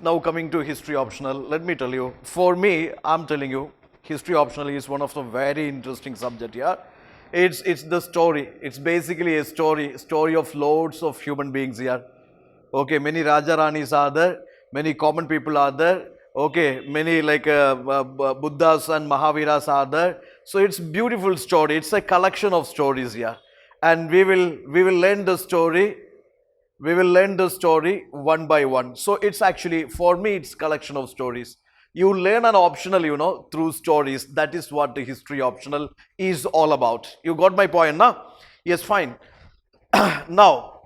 Now coming to history optional, let me tell you, for me, I'm telling you, history optional is one of the very interesting subject here. It's the story. It's basically a story of loads of human beings here. Okay, many Raja Ranis are there, many common people are there. Okay, many like Buddhas and Mahaviras are there. So it's beautiful story. It's a collection of stories here, and we will learn the story. We will learn the story one by one. So it's actually, for me, it's collection of stories. You learn an optional, through stories. That is what the history optional is all about. You got my point, now? Yes, fine. Now,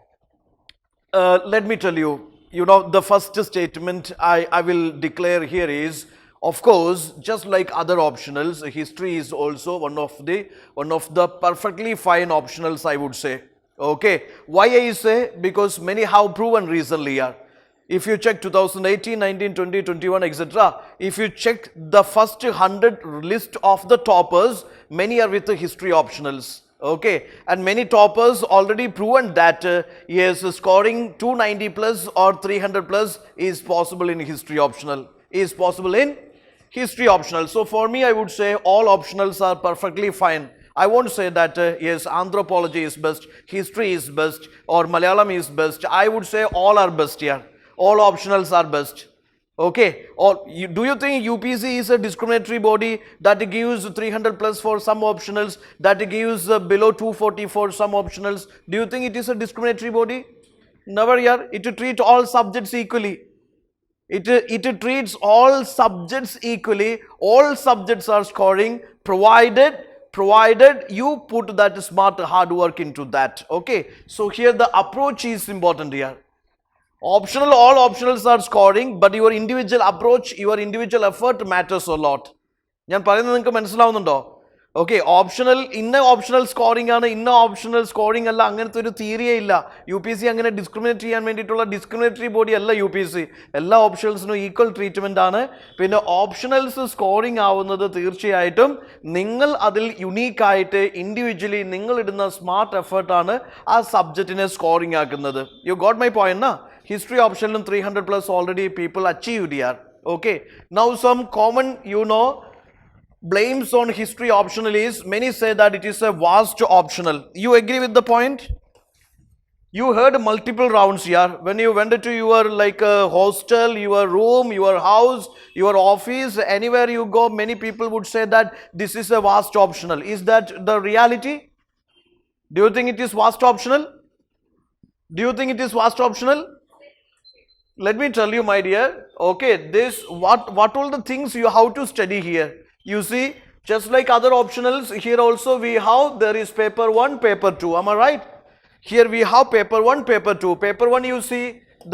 let me tell you, the first statement I will declare here is, of course, just like other optionals, history is also one of the perfectly fine optionals, I would say. Okay, why I say? Because many have proven recently here. If you check 2018, 19, 20, 21, etc., if you check the first 100 list of the toppers, many are with the history optionals. Okay, and many toppers already proven that yes, scoring 290 plus or 300 plus is possible in history optional. So for me, I would say all optionals are perfectly fine. I won't say that yes, anthropology is best, history is best, or Malayalam is best. I would say all are best here. All optionals are best. Okay, or do you think UPC is a discriminatory body that gives 300 plus for some optionals, that gives below 240 for some optionals? Do you think it is a discriminatory body? Never here. It treats all subjects equally. It treats all subjects equally. All subjects are scoring, provided you put that smart hard work into that. Okay, so here the approach is important here. Optional, all optionals are scoring, but your individual approach, your individual effort matters a lot. ഞാൻ പറയുന്നത് നിങ്ങൾക്ക് മനസ്സിലാവുന്നുണ്ടോ? Okay, optional ഇന്ന optional scoring ആണ്, ഇന്ന optional scoring അല്ല, അങ്ങനത്തെ ഒരു തിയറിയേ ഇല്ല. യു പി സി അങ്ങനെ ഡിസ്ക്രിമിനേറ്റ് ചെയ്യാൻ വേണ്ടിയിട്ടുള്ള ഡിസ്ക്രിമിനേറ്ററി ബോഡി അല്ല യു പി സി. എല്ലാ ഓപ്ഷണൽസിനും ഈക്വൽ ട്രീറ്റ്മെൻ്റ് ആണ്. പിന്നെ ഓപ്ഷണൽസ് സ്കോറിംഗ് ആവുന്നത് തീർച്ചയായിട്ടും നിങ്ങൾ അതിൽ യുണീക്കായിട്ട് ഇൻഡിവിജ്വലി നിങ്ങൾ ഇടുന്ന സ്മാർട്ട് എഫേർട്ടാണ് ആ സബ്ജക്റ്റിനെ സ്കോറിംഗ് ആക്കുന്നത്. യു ഗോട്ട് മൈ പോയിന്റ് നാ? History optional 300 plus already people achieved here. Okay, now some common blames on history optional is, many say that it is a vast optional. You agree with the point? You heard multiple rounds here. When you went to your like hostel, your room, your house, your office, anywhere you go, many people would say that this is a vast optional. Is that the reality? Do you think it is vast optional? Do you think it is vast optional? Let me tell you, my dear, okay, this what all the things you have to study here. You see, just like other optionals, here also we have, there is paper 1, paper 2. Am I right? Here we have paper 1, paper 2. Paper 1, you see,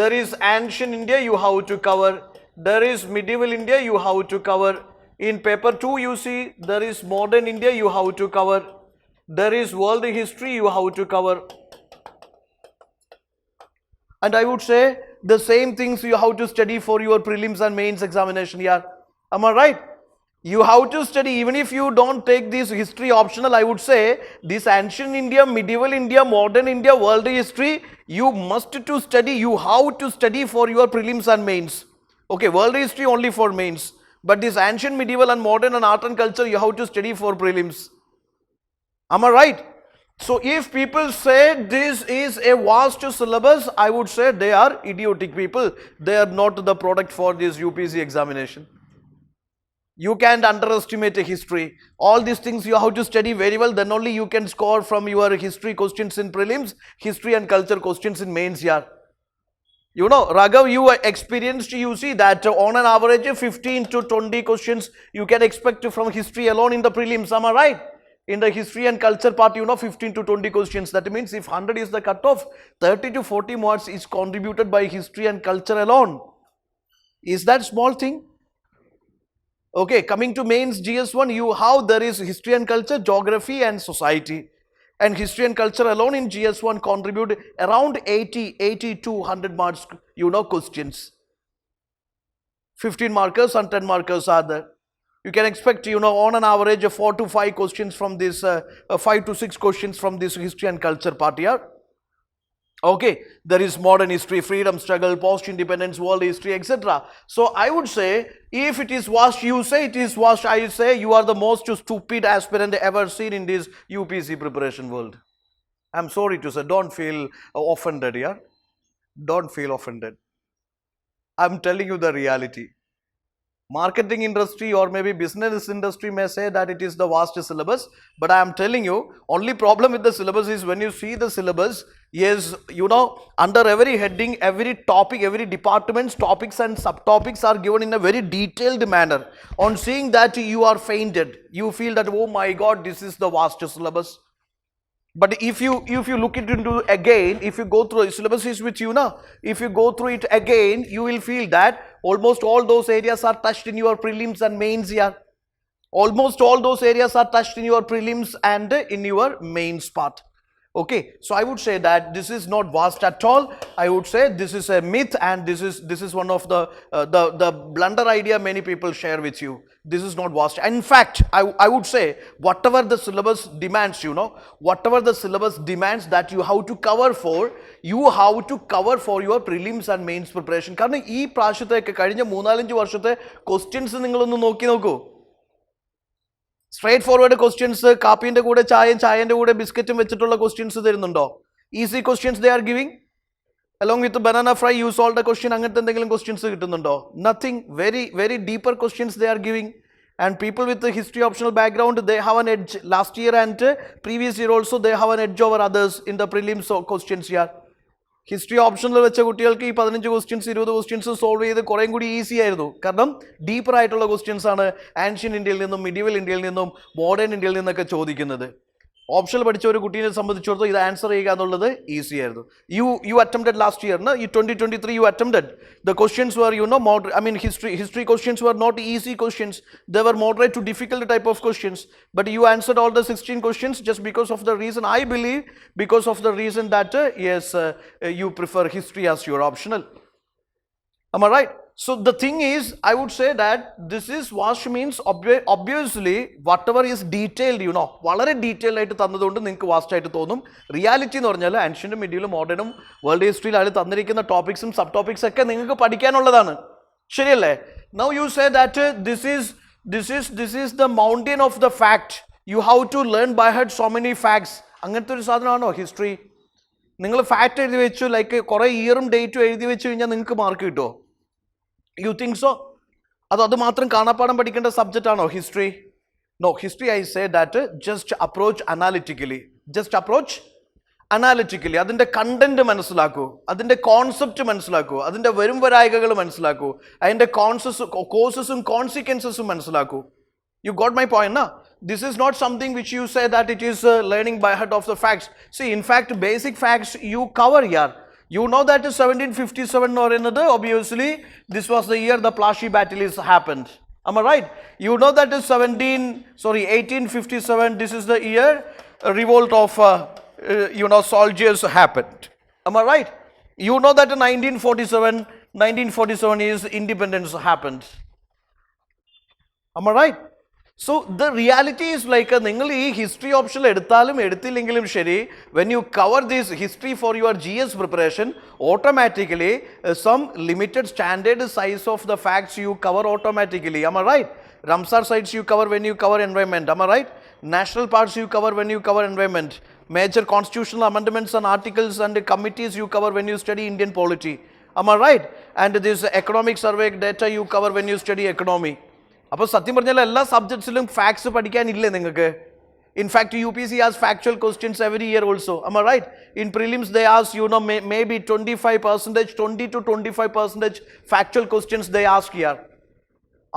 there is ancient India you have to cover. There is medieval India you have to cover. In paper 2, you see, there is modern India you have to cover. There is world history you have to cover. And I would say the same things you have to study for your prelims and mains examination here. Am I right? You have to study, even if you don't take this history optional, I would say this ancient India, medieval India, modern India, world history, you must to study, you have to study for your prelims and mains. Okay, world history only for mains, but this ancient, medieval and modern and art and culture you have to study for prelims. Am I right? So if people say this is a vast syllabus, I would say they are idiotic people. They are not the product for this UPC examination. You can't underestimate a history. All these things you have to study very well, then only you can score from your history questions in prelims, history and culture questions in mains here. Raghav, you experienced, you see that on an average 15 to 20 questions you can expect from history alone in the prelims. Am I right? In the history and culture part, 15 to 20 questions. That means if 100 is the cutoff, 30 to 40 marks is contributed by history and culture alone. Is that small thing? Okay, coming to mains GS1, there is history and culture, geography and society. And history and culture alone in GS1 contribute around 80 to 100 marks, questions. 15 markers and 10 markers are there. You can expect, on an average 4 to 5 questions from this, 5 to 6 questions from this history and culture part here. Okay, there is modern history, freedom struggle, post-independence, world history, etc. So I would say, if it is vast, you say it is vast, I say you are the most stupid aspirant ever seen in this UPC preparation world. I'm sorry to say, don't feel offended here. Don't feel offended. I'm telling you the reality. Marketing industry or maybe business industry may say that it is the vast syllabus, but I am telling you, only problem with the syllabus is when you see the syllabus, yes, under every heading, every topic, every department's topics and subtopics are given in a very detailed manner. On seeing that, you are fainted. You feel that, oh my God, this is the vast syllabus. But if you look it into again, if you go through the syllabus is with you now, if you go through it again, you will feel that almost all those areas are touched in your prelims and mains here. Almost all those areas are touched in your prelims and in your mains part. Okay, so I would say that this is not vast at all. I would say this is a myth, and this is one of the blunder idea many people share with you. This is not vast. In fact, I would say whatever the syllabus demands, whatever the syllabus demands that you have to cover for, you have to cover for your prelims and mains preparation. കാരണം ഈ പ്രാവശ്യത്തേക്ക് കഴിഞ്ഞ 3-4 വർഷത്തെ questions നിങ്ങളൊന്ന് നോക്കൂ. Straight forward questions, കാപ്പിന്റെ കൂടെ ചായന്റെ കൂടെ ബിസ്ക്കറ്റും വെച്ചിട്ടുള്ള ക്വസ്റ്റ്യൻസ് തരുന്നുണ്ടോ? Easy questions they are giving along with the banana fry, you solve the question, അങ്ങനത്തെ എന്തെങ്കിലും ക്വസ്റ്റ്യൻസ് കിട്ടുന്നുണ്ടോ? Nothing. Very very deeper questions they are giving. And people with the history optional background, they have an edge. Last year and previous year also, they have an edge over others in the prelims questions here. History ഓപ്ഷനിൽ വെച്ച കുട്ടികൾക്ക് ഈ 15 questions 20 questions solve ചെയ്ത് കുറേം കൂടി easy ആയിരുന്നു. കാരണം deeper ആയിട്ടുള്ള questions ആണ് ആൻഷ്യൻ ഇന്ത്യയിൽ നിന്നും, മിഡീവൽ ഇന്ത്യയിൽ നിന്നും, മോഡേൺ ഇന്ത്യയിൽ നിന്നൊക്കെ ചോദിക്കുന്നത്. ഓപ്ഷണൽ പഠിച്ച ഒരു കുട്ടീനെ സംബന്ധിച്ചിടത്തോളം ഇത് ആൻസർ ചെയ്യുക എന്നുള്ളത് ഈസി ആയിരുന്നു. യു അറ്റംപ്റ്റഡ് ലാസ്റ്റ് ഇയർ, ഈ 2023 you attempted. The questions were, history questions were not easy questions. They were moderate to difficult type of questions. But you answered all the 16 questions just because of the reason, I believe, because of the reason that, you prefer history as your optional. Am I right? So the thing is, I would say that this is vast means obviously whatever is detailed, വളരെ detailed ആയിട്ട് തന്നതുകൊണ്ട് നിങ്ങൾക്ക് vast ആയിട്ട് തോന്നും. Reality എന്ന് പറഞ്ഞാൽ ആൻഷ്യന്റും മിഡീവലും മോഡേണും world ഹിസ്റ്ററിയിൽ അതിൽ തന്നിരിക്കുന്ന ടോപ്പിക്സും സബ് ടോപ്പിക്സ് ഒക്കെ നിങ്ങൾക്ക് പഠിക്കാനുള്ളതാണ്. ശരിയല്ലേ? Now you say that this is the mountain of the fact. You have to learn by heart so many facts. അങ്ങനത്തെ ഒരു സാധനമാണോ ഹിസ്റ്ററി? നിങ്ങൾ ഫാക്ട് എഴുതി വെച്ചു, ലൈക്ക് കുറേ ഇയറും ഡേറ്റും എഴുതി വെച്ച് കഴിഞ്ഞാൽ നിങ്ങൾക്ക് മാർക്ക് കിട്ടുമോ? You think so? അത് മാത്രം കാണാപ്പാടം പഠിക്കേണ്ട സബ്ജക്റ്റ് ആണോ history? No, history I say that just approach analytically. Just approach analytically. അതിൻ്റെ കണ്ടന്റ് മനസ്സിലാക്കൂ, അതിൻ്റെ കോൺസെപ്റ്റ് മനസ്സിലാക്കൂ, അതിൻ്റെ വരും വരായികകൾ മനസ്സിലാക്കൂ, അതിൻ്റെ കോസസും കോൺസിക്വൻസസും മനസ്സിലാക്കൂ. You got my point, na? This is not something which you say that it is learning by heart of the facts. See, in fact, basic facts you cover here. You know that 1757 or another, obviously, this was the year the Plassey battle is happened. Am I right? You know that 1857, this is the year a revolt of, soldiers happened. Am I right? You know that 1947 is independence happened. Am I right? So the reality is like, നിങ്ങൾ ഈ history option എടുത്താലും എടുത്തില്ലെങ്കിലും ശരി, when you cover this history for your GS preparation, automatically some limited standard size of the facts you cover automatically. Am I right? Ramsar sites you cover when you cover environment. Am I right? National parks you cover when you cover environment. Major constitutional amendments and articles and committees you cover when you study Indian polity. Am I right? And this economic survey data you cover when you study economy. അപ്പോൾ സത്യം പറഞ്ഞാൽ എല്ലാ സബ്ജക്ട്സിലും facts പഠിക്കാനില്ലേ നിങ്ങൾക്ക്? In fact UPSC has factual questions every year also. Am I right? In prelims they ask, maybe 25%, 20 to 25% factual questions they ask here.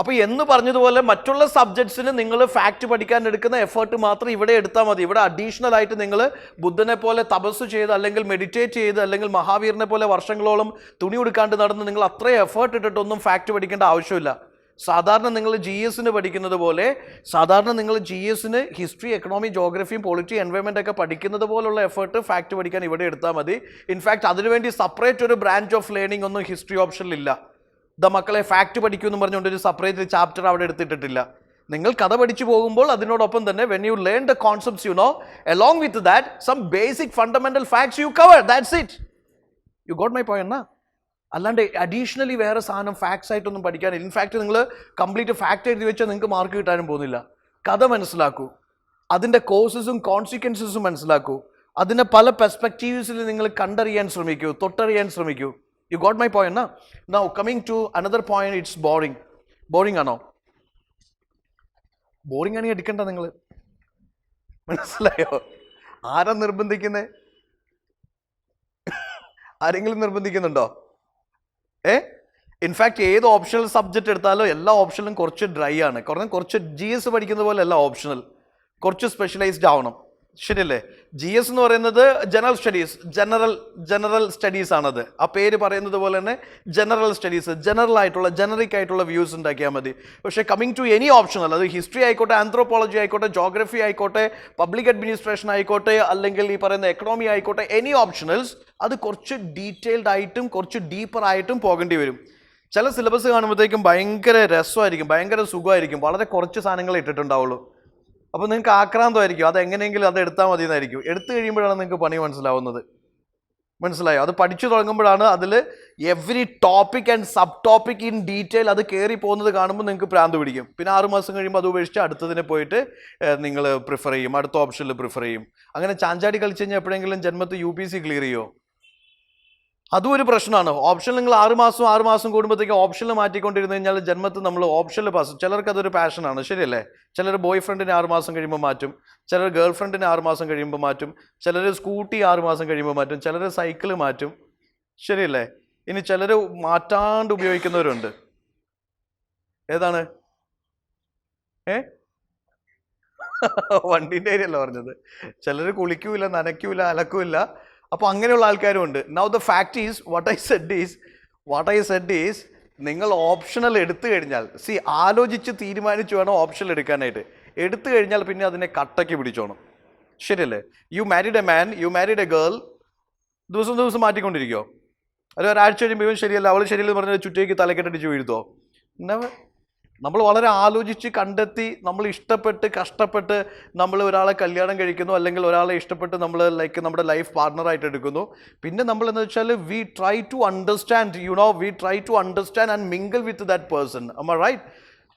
അപ്പോൾ എന്ന് പറഞ്ഞതുപോലെ മറ്റുള്ള സബ്ജക്ട്സിന് നിങ്ങൾ ഫാക്ട് പഠിക്കാൻ എടുക്കുന്ന എഫേർട്ട് മാത്രം ഇവിടെ എടുത്താൽ മതി. ഇവിടെ അഡീഷണൽ ആയിട്ട് നിങ്ങൾ ബുദ്ധനെ പോലെ തപസ് ചെയ്ത്, അല്ലെങ്കിൽ മെഡിറ്റേറ്റ് ചെയ്ത്, അല്ലെങ്കിൽ മഹാവീരനെ പോലെ വർഷങ്ങളോളം തുണി ഉടുക്കാണ്ട് നടന്ന് നിങ്ങൾ അത്രയും എഫേർട്ട് ഇട്ടിട്ടൊന്നും ഫാക്ട് പഠിക്കേണ്ട ആവശ്യമില്ല. സാധാരണ നിങ്ങൾ GSന് പഠിക്കുന്നത് പോലെ, സാധാരണ നിങ്ങൾ GSന് ഹിസ്റ്ററി, എക്കണോമി, ജോഗ്രഫിയും പോളിറ്റി, എൻവയോൺമെൻ്റ് ഒക്കെ പഠിക്കുന്നത് പോലുള്ള എഫേർട്ട് ഫാക്ട് പഠിക്കാൻ ഇവിടെ എടുത്താൽ മതി. ഇൻഫാക്ട് അതിനുവേണ്ടി സെപ്പറേറ്റ് ഒരു ബ്രാഞ്ച് ഓഫ് ലേണിംഗ് ഒന്നും ഹിസ്റ്ററി ഓപ്ഷനിലില്ല. മക്കളെ ഫാക്ട് പഠിക്കൂ എന്ന് പറഞ്ഞുകൊണ്ട് ഒരു സെപ്പറേറ്റ് ചാപ്റ്റർ അവിടെ എടുത്തിട്ടിട്ടില്ല. നിങ്ങൾ കഥ പഠിച്ചു പോകുമ്പോൾ അതിനോടൊപ്പം തന്നെ when you learn the concepts, along with that some basic fundamental facts you cover. That's it. U got my point എന്നാ? അല്ലാണ്ട് അഡീഷണലി വേറെ സാധനം ഫാക്ട്സ് ആയിട്ടൊന്നും പഠിക്കാനില്ല. ഇൻഫാക്ട് നിങ്ങൾ കംപ്ലീറ്റ് ഫാക്ട് എഴുതി വെച്ചാൽ നിങ്ങൾക്ക് മാർക്ക് കിട്ടാനും പോകുന്നില്ല. കഥ മനസ്സിലാക്കൂ, അതിൻ്റെ കോസസും കോൺസിക്വൻസസും മനസ്സിലാക്കൂ, അതിനെ പല പെർസ്പെക്റ്റീവ്സിൽ നിങ്ങൾ കണ്ടറിയാൻ ശ്രമിക്കൂ, തൊട്ടറിയാൻ ശ്രമിക്കൂ. യു ഗോട്ട് മൈ പോയിന്റ് എന്നാ? Now coming to another point, it's boring. Boring ആണോ? ബോറിംഗ് ആണെങ്കിൽ എടുക്കണ്ട നിങ്ങൾ. മനസ്സിലായോ? ആരാ നിർബന്ധിക്കുന്നേ? ആരെങ്കിലും നിർബന്ധിക്കുന്നുണ്ടോ? ഇൻഫാക്ട് ഏത് ഓപ്ഷണൽ സബ്ജക്റ്റ് എടുത്താലും എല്ലാ ഓപ്ഷനിലും കുറച്ച് ഡ്രൈ ആണ്. കുറച്ച് GS പഠിക്കുന്ന പോലെ അല്ല ഓപ്ഷണൽ, കുറച്ച് സ്പെഷ്യലൈസ്ഡ് ആവണം. ശരിയല്ലേ? GS എന്ന് പറയുന്നത് ജനറൽ സ്റ്റഡീസ്, ജനറൽ സ്റ്റഡീസ് ആണത്. ആ പേര് പറയുന്നത് പോലെ തന്നെ ജനറൽ സ്റ്റഡീസ്, ജനറൽ ആയിട്ടുള്ള ജനറിക് ആയിട്ടുള്ള വ്യൂസ് ഉണ്ടാക്കിയാൽ മതി. പക്ഷേ കമ്മിങ് ടു എനി ഓപ്ഷണൽ, അത് ഹിസ്റ്ററി ആയിക്കോട്ടെ, ആന്ത്രോപോളജി ആയിക്കോട്ടെ, ജോഗ്രഫി ആയിക്കോട്ടെ, പബ്ലിക് അഡ്മിനിസ്ട്രേഷൻ ആയിക്കോട്ടെ, അല്ലെങ്കിൽ ഈ പറയുന്ന എക്കണോമി ആയിക്കോട്ടെ, എനി ഓപ്ഷണൽസ് അത് കുറച്ച് ഡീറ്റെയിൽഡ് ആയിട്ടും കുറച്ച് ഡീപ്പർ ആയിട്ടും പോകേണ്ടി വരും. ചില സിലബസ് കാണുമ്പോഴത്തേക്കും ഭയങ്കര രസമായിരിക്കും, ഭയങ്കര സുഖമായിരിക്കും, വളരെ കുറച്ച് സാധനങ്ങൾ ഇട്ടിട്ടുണ്ടാവുള്ളൂ. അപ്പോൾ നിങ്ങൾക്ക് ആക്രാന്തമായിരിക്കും, അത് എങ്ങനെയെങ്കിലും അത് എടുത്താൽ മതി എന്നായിരിക്കും. എടുത്തു കഴിയുമ്പോഴാണ് നിങ്ങൾക്ക് പണി മനസ്സിലാവുന്നത്. മനസ്സിലായോ? അത് പഠിച്ചു തുടങ്ങുമ്പോഴാണ് അതിൽ every topic and sub topic in detail അത് കയറി പോകുന്നത് കാണുമ്പോൾ നിങ്ങൾക്ക് പ്രാന്ത് പിടിക്കും. പിന്നെ 6 മാസം കഴിയുമ്പോൾ അത് ഉപേക്ഷിച്ച് അടുത്തതിനെ പോയിട്ട് നിങ്ങൾ പ്രിഫർ ചെയ്യും, അടുത്ത ഓപ്ഷനിൽ പ്രിഫർ ചെയ്യും. അങ്ങനെ ചാഞ്ചാടി കളിച്ച് കഴിഞ്ഞാൽ എപ്പോഴെങ്കിലും ജന്മത്ത് UPC ക്ലിയർ ചെയ്യുമോ? അതും ഒരു പ്രശ്നമാണ്. ഓപ്ഷനിൽ നിങ്ങൾ 6 മാസം കൂടുമ്പോഴത്തേക്കും ഓപ്ഷനിൽ മാറ്റിക്കൊണ്ടിരുന്നു കഴിഞ്ഞാൽ ജന്മത്ത് നമ്മൾ ഓപ്ഷനിൽ പാസ്. ചിലർക്ക് അതൊരു പാഷനാണ്, ശരിയല്ലേ? ചിലർ ബോയ് ഫ്രണ്ടിനെ 6 മാസം കഴിയുമ്പോൾ മാറ്റും, ചിലർ ഗേൾ ഫ്രണ്ടിനെ 6 മാസം കഴിയുമ്പോൾ മാറ്റും, ചിലർ സ്കൂട്ടി 6 മാസം കഴിയുമ്പോൾ മാറ്റും, ചിലർ സൈക്കിൾ മാറ്റും, ശരിയല്ലേ? ഇനി ചിലർ മാറ്റാണ്ട് ഉപയോഗിക്കുന്നവരുണ്ട്. ഏതാണ്? വണ്ടീൻ്റെ കാര്യമല്ല പറഞ്ഞത്. ചിലർ കുളിക്കൂല, നനയ്ക്കൂല, അലക്കൂല. അപ്പോൾ അങ്ങനെയുള്ള ആൾക്കാരും ഉണ്ട്. Now the fact is what I said is നിങ്ങൾ ഓപ്ഷണൽ എടുത്തു കഴിഞ്ഞാൽ, ആലോചിച്ച് തീരുമാനിച്ചു വേണം ഓപ്ഷണൽ എടുക്കാനായിട്ട്. എടുത്തു കഴിഞ്ഞാൽ പിന്നെ അതിനെ കട്ടയ്ക്ക് പിടിച്ചോണം, ശരിയല്ലേ? You married a man, you married a girl, ദിവസം മാറ്റിക്കൊണ്ടിരിക്കുമോ? അത് ഒരാഴ്ച കഴിയുമ്പോൾ ഇവൻ ശരിയല്ല, അവൾ ശരിയല്ലെന്ന് പറഞ്ഞാൽ ചുറ്റേക്ക് തലക്കെട്ടടിച്ച് വീഴ്ത്തോ? നെവർ. നമ്മൾ വളരെ ആലോചിച്ച് കണ്ടെത്തി, നമ്മൾ ഇഷ്ടപ്പെട്ട് കഷ്ടപ്പെട്ട് നമ്മൾ ഒരാളെ കല്യാണം കഴിക്കുന്നു, അല്ലെങ്കിൽ ഒരാളെ ഇഷ്ടപ്പെട്ട് നമ്മൾ നമ്മുടെ ലൈഫ് പാർട്ണറായിട്ട് എടുക്കുന്നു. പിന്നെ നമ്മൾ എന്ന് വെച്ചാൽ we try to understand and mingle with that person. Am I right?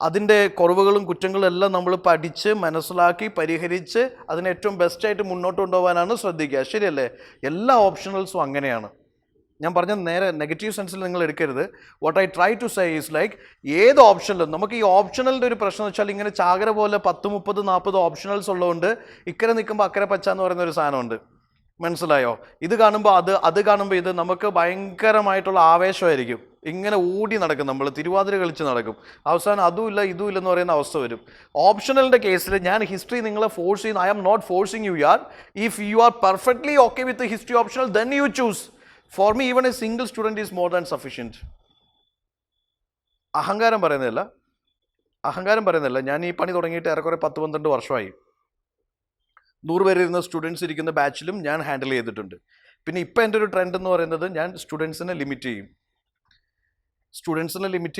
അതിൻ്റെ കുറവുകളും കുറ്റങ്ങളും എല്ലാം നമ്മൾ പഠിച്ച് മനസ്സിലാക്കി പരിഹരിച്ച് അതിനെ ഏറ്റവും ബെസ്റ്റായിട്ട് മുന്നോട്ട് കൊണ്ടുപോകാനാണ് ശ്രദ്ധിക്കുക, ശരിയല്ലേ? എല്ലാ ഓപ്ഷണൽസും അങ്ങനെയാണ്. ഞാൻ പറഞ്ഞ നേരെ നെഗറ്റീവ് സെൻസിൽ നിങ്ങൾ എടുക്കരുത്. What I try to say is ഏത് ഓപ്ഷനിലും നമുക്ക് ഈ ഓപ്ഷണലിൻ്റെ ഒരു പ്രശ്നം വെച്ചാൽ ഇങ്ങനെ ചാകര പോലെ 10, 30, 40 ഓപ്ഷണൽസ് ഉള്ളതുകൊണ്ട് ഇക്കരെ നിൽക്കുമ്പോൾ അക്കരെ പച്ച എന്ന് പറയുന്ന ഒരു സാധനമുണ്ട്. മനസ്സിലായോ? ഇത് കാണുമ്പോൾ അത് കാണുമ്പോൾ ഇത് നമുക്ക് ഭയങ്കരമായിട്ടുള്ള ആവേശമായിരിക്കും. ഇങ്ങനെ ഓടി നടക്കും, നമ്മൾ തിരുവാതിര കളിച്ച് നടക്കും. അവസാനം അതുമില്ല ഇതുമില്ലെന്ന് പറയുന്ന അവസ്ഥ വരും. ഓപ്ഷണലിൻ്റെ കേസിൽ ഞാൻ ഹിസ്റ്ററി നിങ്ങളെ ഫോഴ്സ് ചെയ്യുന്നു. I am not forcing you യാർ. If you are perfectly okay with history optional, then you choose. For me, even a single student is more than sufficient. അഹങ്കാരം പറയുന്നില്ല. ഞാൻ ഈ പണി തുടങ്ങിയിട്ട് ഏറെക്കുറെ 10-12 വർഷമായി. 100 പേരിരുന്ന സ്റ്റുഡൻസ് ഇരിക്കുന്ന ബാച്ചിലും ഞാൻ ഹാൻഡിൽ ചെയ്തിട്ടുണ്ട്. പിന്നെ ഇപ്പം എൻ്റെ ഒരു ട്രെൻഡ് എന്ന് പറയുന്നത് ഞാൻ സ്റ്റുഡൻസിനെ ലിമിറ്റ്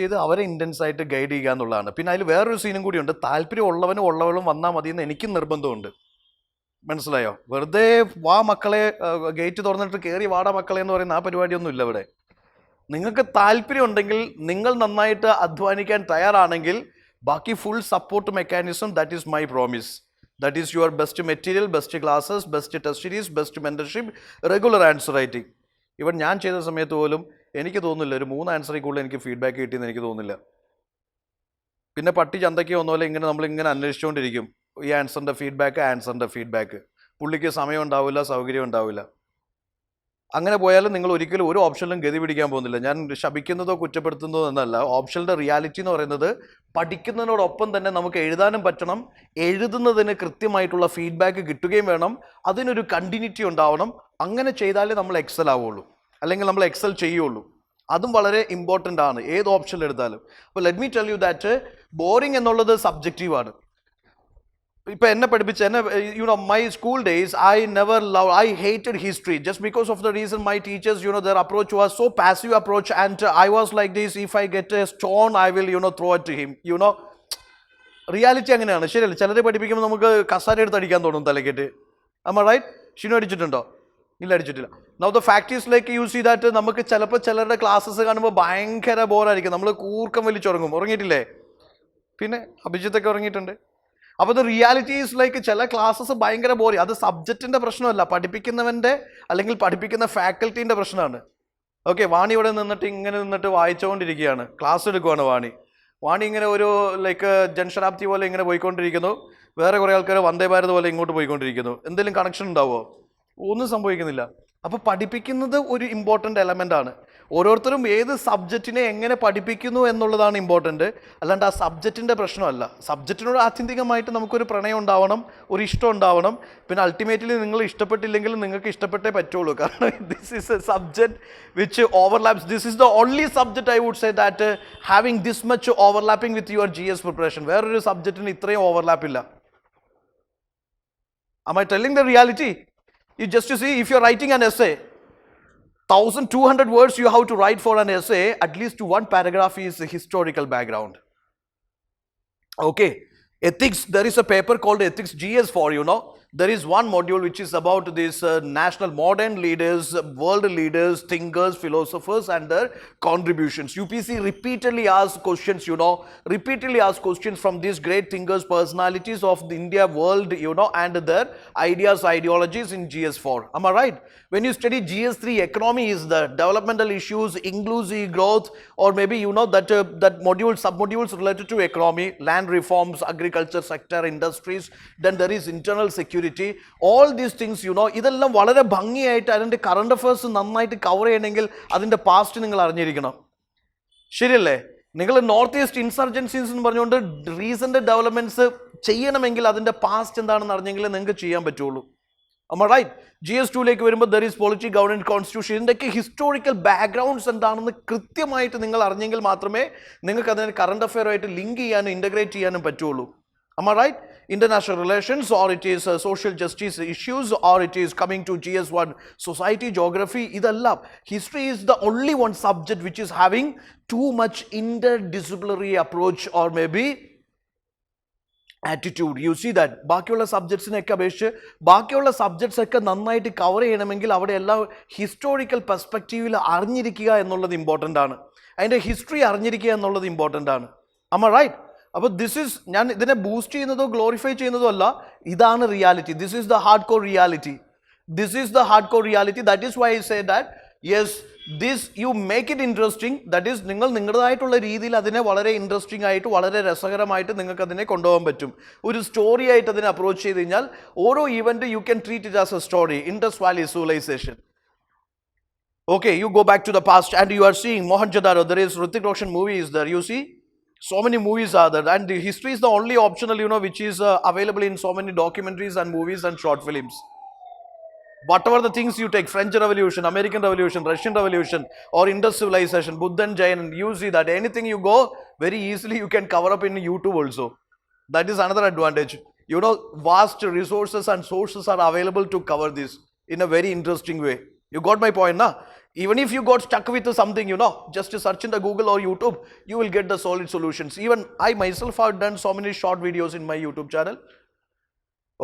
ചെയ്ത് അവരെ ഇൻറ്റൻസ് ആയിട്ട് ഗൈഡ് ചെയ്യുക എന്നുള്ളതാണ്. പിന്നെ അതിൽ വേറൊരു സീനും കൂടിയുണ്ട്. താല്പര്യം ഉള്ളവളും വന്നാൽ മതി എന്ന് എനിക്കും നിർബന്ധമുണ്ട്. മനസ്സിലായോ? വെറുതെ വാ മക്കളെ, ഗേറ്റ് തുറന്നിട്ട് കയറി വാടാ മക്കളെ എന്ന് പറയുന്ന ആ പരിപാടിയൊന്നും ഇല്ല ഇവിടെ. നിങ്ങൾക്ക് താല്പര്യം ഉണ്ടെങ്കിൽ, നിങ്ങൾ നന്നായിട്ട് അധ്വാനിക്കാൻ തയ്യാറാണെങ്കിൽ, ബാക്കി full support mechanism, that is my promise. That is your best material, best classes, best test series, best mentorship, regular answer writing. ഇവൻ ഞാൻ ചെയ്ത സമയത്ത് പോലും എനിക്ക് തോന്നുന്നില്ല ഒരു 3 ആൻസറിൽ കൂടുതൽ എനിക്ക് ഫീഡ്ബാക്ക് കിട്ടിയെന്ന് എനിക്ക് തോന്നുന്നില്ല. പിന്നെ പട്ടി ചന്തയ്ക്ക് വന്ന പോലെ നമ്മളിങ്ങനെ അന്വേഷിച്ചുകൊണ്ടിരിക്കും ഈ ആൻസറിൻ്റെ ഫീഡ്ബാക്ക്. പുള്ളിക്ക് സമയം ഉണ്ടാവില്ല, സൗകര്യം ഉണ്ടാവില്ല. അങ്ങനെ പോയാലും നിങ്ങൾ ഒരിക്കലും ഒരു ഓപ്ഷനിലും ഗതി പിടിക്കാൻ പോകുന്നില്ല. ഞാൻ ശപിക്കുന്നതോ കുറ്റപ്പെടുത്തുന്നതോ എന്നല്ല. ഓപ്ഷനിൻ്റെ റിയാലിറ്റി എന്ന് പറയുന്നത് പഠിക്കുന്നതിനോടൊപ്പം തന്നെ നമുക്ക് എഴുതാനും പറ്റണം, എഴുതുന്നതിന് കൃത്യമായിട്ടുള്ള ഫീഡ്ബാക്ക് കിട്ടുകയും വേണം, അതിനൊരു കണ്ടിന്യൂറ്റി ഉണ്ടാവണം. അങ്ങനെ ചെയ്താലേ നമ്മൾ എക്സൽ ആവുള്ളൂ, അല്ലെങ്കിൽ നമ്മൾ എക്സൽ ചെയ്യുള്ളൂ. അതും വളരെ ഇമ്പോർട്ടൻ്റ് ആണ് ഏത് ഓപ്ഷനിൽ എടുത്താലും. അപ്പോൾ let me tell you that boring എന്നുള്ളത് സബ്ജക്റ്റീവാണ്. ഇപ്പം എന്നെ പഠിപ്പിച്ച my school days I hated history just because of the reason my teachers, their approach was so passive approach, and I was like this, if I get a stone I will throw it to him. Reality അങ്ങനെയാണ്, ശരിയല്ല? ചിലരെ പഠിപ്പിക്കുമ്പോൾ നമുക്ക് കസാര എടുത്ത് അടിക്കാൻ തോന്നും തലക്കെട്ട്. Am I right? Shinu അടിച്ചിട്ടുണ്ടോ? ഇല്ല അടിച്ചിട്ടില്ല. Now the fact is like you see that നമുക്ക് ചിലപ്പോൾ ചിലരുടെ ക്ലാസ്സസ് കാണുമ്പോൾ ഭയങ്കര ബോറായിരിക്കും, നമ്മൾ കൂർക്കം വലിച്ചുറങ്ങും. ഉറങ്ങിയിട്ടില്ലേ? പിന്നെ അഭിജിത്തൊക്കെ ഉറങ്ങിയിട്ടുണ്ട്. അപ്പോൾ ദ റിയാലിറ്റി ഈസ് ലൈക്ക് ചില ക്ലാസ്സസ് ഭയങ്കര ബോറി. അത് സബ്ജക്റ്റിൻ്റെ പ്രശ്നമല്ല, പഠിപ്പിക്കുന്നവൻ്റെ അല്ലെങ്കിൽ പഠിപ്പിക്കുന്ന ഫാക്കൽറ്റീൻ്റെ പ്രശ്നമാണ്. ഓക്കെ, വാണി ഇവിടെ നിന്നിട്ട് ഇങ്ങനെ നിന്നിട്ട് വായിച്ചുകൊണ്ടിരിക്കുകയാണ്, ക്ലാസ് എടുക്കുവാണ് വാണി. വാണി ഇങ്ങനെ ഒരു ലൈക്ക് ജൻശതാബ്ദി പോലെ ഇങ്ങനെ പോയിക്കൊണ്ടിരിക്കുന്നു, വേറെ കുറേ ആൾക്കാർ വന്ദേ ഭാരത് പോലെ ഇങ്ങോട്ട് പോയിക്കൊണ്ടിരിക്കുന്നു. എന്തെങ്കിലും കണക്ഷൻ ഉണ്ടാവുമോ? ഒന്നും സംഭവിക്കുന്നില്ല. അപ്പോൾ പഠിപ്പിക്കുന്നത് ഒരു ഇമ്പോർട്ടൻ്റ് എലമെൻ്റ് ആണ്. ഓരോരുത്തരും ഏത് സബ്ജക്റ്റിനെ എങ്ങനെ പഠിപ്പിക്കുന്നു എന്നുള്ളതാണ് ഇമ്പോർട്ടൻ്റ്, അല്ലാണ്ട് ആ സബ്ജക്റ്റിൻ്റെ പ്രശ്നമല്ല. സബ്ജക്റ്റിനോട് ആത്യന്തികമായിട്ട് നമുക്കൊരു പ്രണയം ഉണ്ടാവണം, ഒരു ഇഷ്ടം ഉണ്ടാവണം. പിന്നെ അൾട്ടിമേറ്റ്ലി നിങ്ങൾ ഇഷ്ടപ്പെട്ടില്ലെങ്കിൽ നിങ്ങൾക്ക് ഇഷ്ടപ്പെട്ടേ പറ്റുള്ളൂ. കാരണം this is a subject which overlaps. This is the only subject I would say that having this much overlapping with your GS preparation. വേറൊരു സബ്ജക്റ്റിന് ഇത്രയും ഓവർലാപ്പില്ല. Am I telling the reality? You just to see, if you're writing an essay, 1200 words you have to write for an essay, at least one paragraph is historical background. Okay, ethics, there is a paper called Ethics GS for, you know. There is one module which is about these national modern leaders, world leaders, thinkers, philosophers and their contributions. UPC repeatedly asks questions, you know, repeatedly asks questions from these great thinkers, personalities of the India, world, you know, and their ideas, ideologies in GS4. Am I right? When you study GS3, economy is the developmental issues, inclusive growth, or maybe you know that that module, sub-modules related to economy, land reforms, agriculture sector, industries, then there is internal security. All these things, you know, ഇതെല്ലാം വളരെ ഭംഗിയായിട്ട് അതിൻ്റെ current affairs നന്നായിട്ട് cover ചെയ്യണമെങ്കിൽ അതിൻ്റെ past നിങ്ങൾ അറിഞ്ഞിരിക്കണം. ശരിയല്ലേ? നിങ്ങൾ നോർത്ത് ഈസ്റ്റ് ഇൻസർജൻസീസ് എന്ന് പറഞ്ഞുകൊണ്ട് റീസെൻ്റ് ഡെവലപ്മെൻറ്റ്സ് ചെയ്യണമെങ്കിൽ അതിൻ്റെ പാസ്റ്റ് എന്താണെന്ന് അറിഞ്ഞെങ്കിൽ നിങ്ങൾക്ക് ചെയ്യാൻ പറ്റുള്ളൂ. Am I right? GS2ലേക്ക് വരുമ്പോൾ there is polity, governance, constitution, ഇതിൻ്റെയൊക്കെ ഹിസ്റ്റോറിക്കൽ ബാക്ക്ഗ്രൗണ്ട്സ് എന്താണെന്ന് കൃത്യമായിട്ട് നിങ്ങൾ അറിഞ്ഞെങ്കിൽ മാത്രമേ നിങ്ങൾക്ക് അതിനെ കറണ്ട് അഫെയറുമായിട്ട് ലിങ്ക് ചെയ്യാനും ഇൻ്റഗ്രേറ്റ് ചെയ്യാനും പറ്റുള്ളൂ. Am I right? International relations, or it is social justice issues, or it is coming to GS1 society, geography, ഇതെല്ലാം. History is the only one subject which is having too much interdisciplinary approach or maybe attitude. You see that ബാക്കിയുള്ള സബ്ജക്ട്സിനെയൊക്കെ അപേക്ഷിച്ച് ബാക്കിയുള്ള subjects ഒക്കെ നന്നായിട്ട് cover ചെയ്യണമെങ്കിൽ അവിടെ എല്ലാം historical പെർസ്പെക്റ്റീവിൽ അറിഞ്ഞിരിക്കുക എന്നുള്ളത് ഇമ്പോർട്ടൻ്റ് ആണ്. അതിൻ്റെ ഹിസ്റ്ററി അറിഞ്ഞിരിക്കുക എന്നുള്ളത് ഇമ്പോർട്ടൻ്റ് ആണ്. Am I right? അപ്പോൾ ദിസ് ഈസ്, ഞാൻ ഇതിനെ ബൂസ്റ്റ് ചെയ്യുന്നതോ ഗ്ലോറിഫൈ ചെയ്യുന്നതോ അല്ല, ഇതാണ് reality. This is the hard core reality. This is the hard core reality. That is why I say that yes, this you make it interesting. That is, നിങ്ങൾ നിങ്ങളുടേതായിട്ടുള്ള രീതിയിൽ അതിനെ വളരെ ഇൻട്രസ്റ്റിംഗ് ആയിട്ട് വളരെ രസകരമായിട്ട് നിങ്ങൾക്ക് അതിനെ കൊണ്ടുപോകാൻ പറ്റും. ഒരു സ്റ്റോറി ആയിട്ട് അതിനെ അപ്രോച്ച് ചെയ്ത് കഴിഞ്ഞാൽ ഓരോ event you can treat it as a story. Indus Valley Civilisation. Okay, you go back to the past and you are seeing Mohenjo-daro. There is Hrithik Roshan movie is there. You see, so many movies are there, and the history is the only optional, you know, which is available in so many documentaries and movies and short films. Whatever the things you take, French Revolution, American Revolution, Russian Revolution, or Indus civilization, Buddha and Jain, you see that anything you go, very easily you can cover up in YouTube also. That is another advantage. You know, vast resources and sources are available to cover this in a very interesting way. You got my point, na? Even if you got stuck with something, you know, just search in the Google or YouTube, you will get the solid solutions. Even I myself have done so many short videos in my YouTube channel.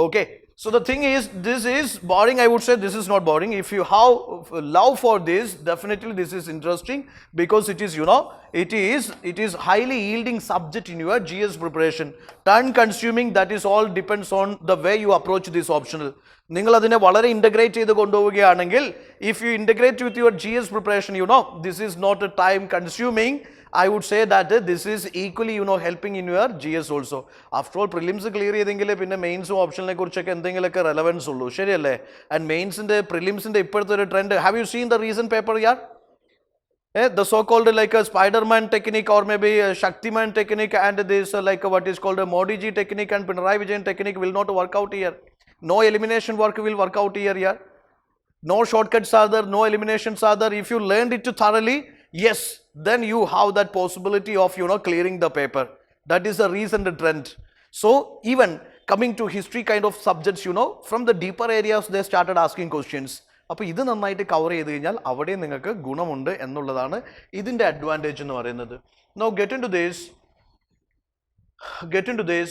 Okay, so the thing is, this is boring. I would say this is not boring. If you have love for this, definitely this is interesting, because it is, you know, it is highly yielding subject in your GS preparation. Time consuming, that is all depends on the way you approach this optional. നിങ്ങൾ അതിനെ വളരെ integrate ചെയ്ത് കൊണ്ടുപോവുകയാണെങ്കിൽ, if you integrate with your GS preparation, you know, this is not a time consuming. I would say that this is equally, you know, helping in your GS also. After all, prelims clear ചെയ്തെങ്കിൽ പിന്നെ മെയിൻസും ഓപ്ഷനെ കുറിച്ചൊക്കെ എന്തെങ്കിലുമൊക്കെ relevance ഉള്ളൂ. ശരിയല്ലേ? And മെയിൻസിൻ്റെ പ്രിലിംസിൻ്റെ ഇപ്പോഴത്തെ ഒരു trend, have you seen the recent paper Yar? The so-called like a Spider-Man technique, or maybe a Shaktiman technique, and this like what is called a Modi ji technique and Pinarayi Vijayan technique will not work out here. No elimination work will work out here. Yeah? No shortcuts are there, no eliminations are there. If you learned it thoroughly, yes, then you have that possibility of, you know, clearing the paper. That is the recent trend. So even coming to history kind of subjects, you know, from the deeper areas they started asking questions. അപ്പോൾ ഇത് നന്നായിട്ട് cover ചെയ്ത് കഴിഞ്ഞാൽ അവിടെ നിങ്ങൾക്ക് ഗുണമുണ്ട് എന്നുള്ളതാണ് ഇതിൻ്റെ അഡ്വാൻറ്റേജ് എന്ന് പറയുന്നത്. Now get into this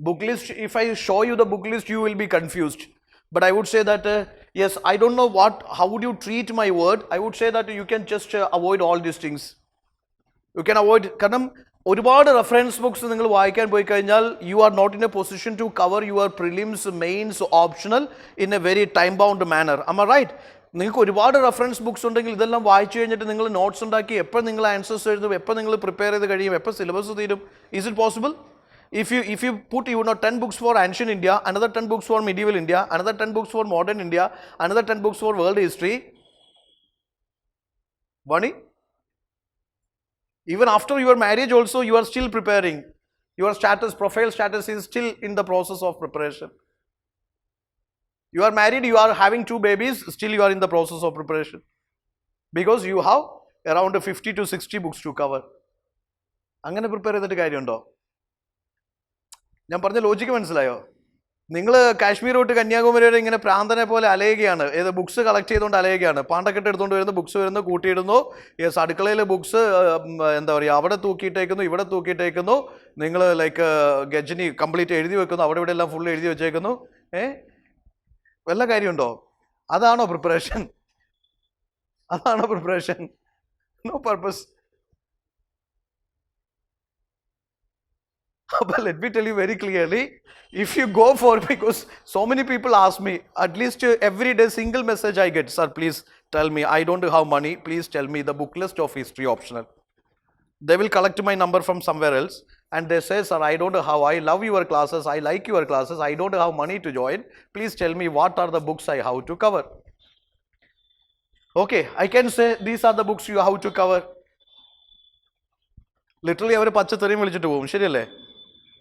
book list. If I show you the book list, you will be confused. But I would say that, yes, I don't know how would you treat my word. I would say that you can just avoid all these things. You can avoid, കാരണം ഒരുപാട് reference books നിങ്ങൾ വായിക്കാൻ പോയി കഴിഞ്ഞാൽ you are not in a position to cover your prelims mains optional in a very time bound manner. Am I right? നിങ്ങൾക്ക് ഒരുപാട് reference books ഉണ്ടെങ്കിൽ ഇതെല്ലാം വായിച്ചു കഴിഞ്ഞിട്ട് നിങ്ങൾ നോട്ട്സ് ഉണ്ടാക്കി എപ്പോൾ നിങ്ങൾ ആൻസേഴ്സ് എഴുതും, എപ്പോൾ നിങ്ങൾ പ്രിപ്പയർ ചെയ്ത് കഴിയും, എപ്പോൾ സിലബസ് തീരും? Is it possible? If you put 10 books for ancient India, another 10 books for medieval India, another 10 books for modern India, another 10 books for world history, Vani, even after your marriage also you are still preparing. Your profile status is still in the process of preparation. You are married, you are having 2 babies, still you are in the process of preparation. Because you have around 50 to 60 books to cover. അങ്ങനെ prepare ചെയ്തിട്ട് കാര്യമുണ്ടോ? ഞാൻ പറഞ്ഞ logic മനസ്സിലായോ? നിങ്ങൾ കാശ്മീർ തൊട്ട് കന്യാകുമാരി വരെ ഇങ്ങനെ പ്രാന്തനെ പോലെ അലയുകയാണ്, ഏത് ബുക്സ് കളക്ട് ചെയ്തുകൊണ്ട് അലയുകയാണ്. പാണ്ടക്കെട്ട് എടുത്തുകൊണ്ട് വരുന്നു, ബുക്സ് വരുന്നു, കൂട്ടിയിടുന്നു. യെസ്, അടുക്കളയിൽ ബുക്സ് എന്താ പറയുക, അവിടെ തൂക്കിയിട്ടേക്കുന്നു, ഇവിടെ തൂക്കിയിട്ടേക്കുന്നു. നിങ്ങൾ ലൈക്ക് ഗജനി കംപ്ലീറ്റ് എഴുതി വെക്കുന്നു, അവിടെ ഇവിടെ എല്ലാം ഫുൾ എഴുതി വെച്ചേക്കുന്നു. വല്ല കാര്യമുണ്ടോ? അതാണോ പ്രിപ്പറേഷൻ? അതാണോ preparation? No purpose. But let me tell you very clearly, if you go for, because so many people ask me, at least every day single message I get, sir, please tell me, I don't have money, please tell me the book list of history optional. They will collect my number from somewhere else and they say, sir, I don't know how, I love your classes, I like your classes, I don't have money to join, please tell me what are the books I have to cover. Okay, I can say these are the books you have to cover. Literally അവർ പച്ചത്തെറിയും വിളിച്ചിട്ട് പോകും, ശരിയല്ലേ?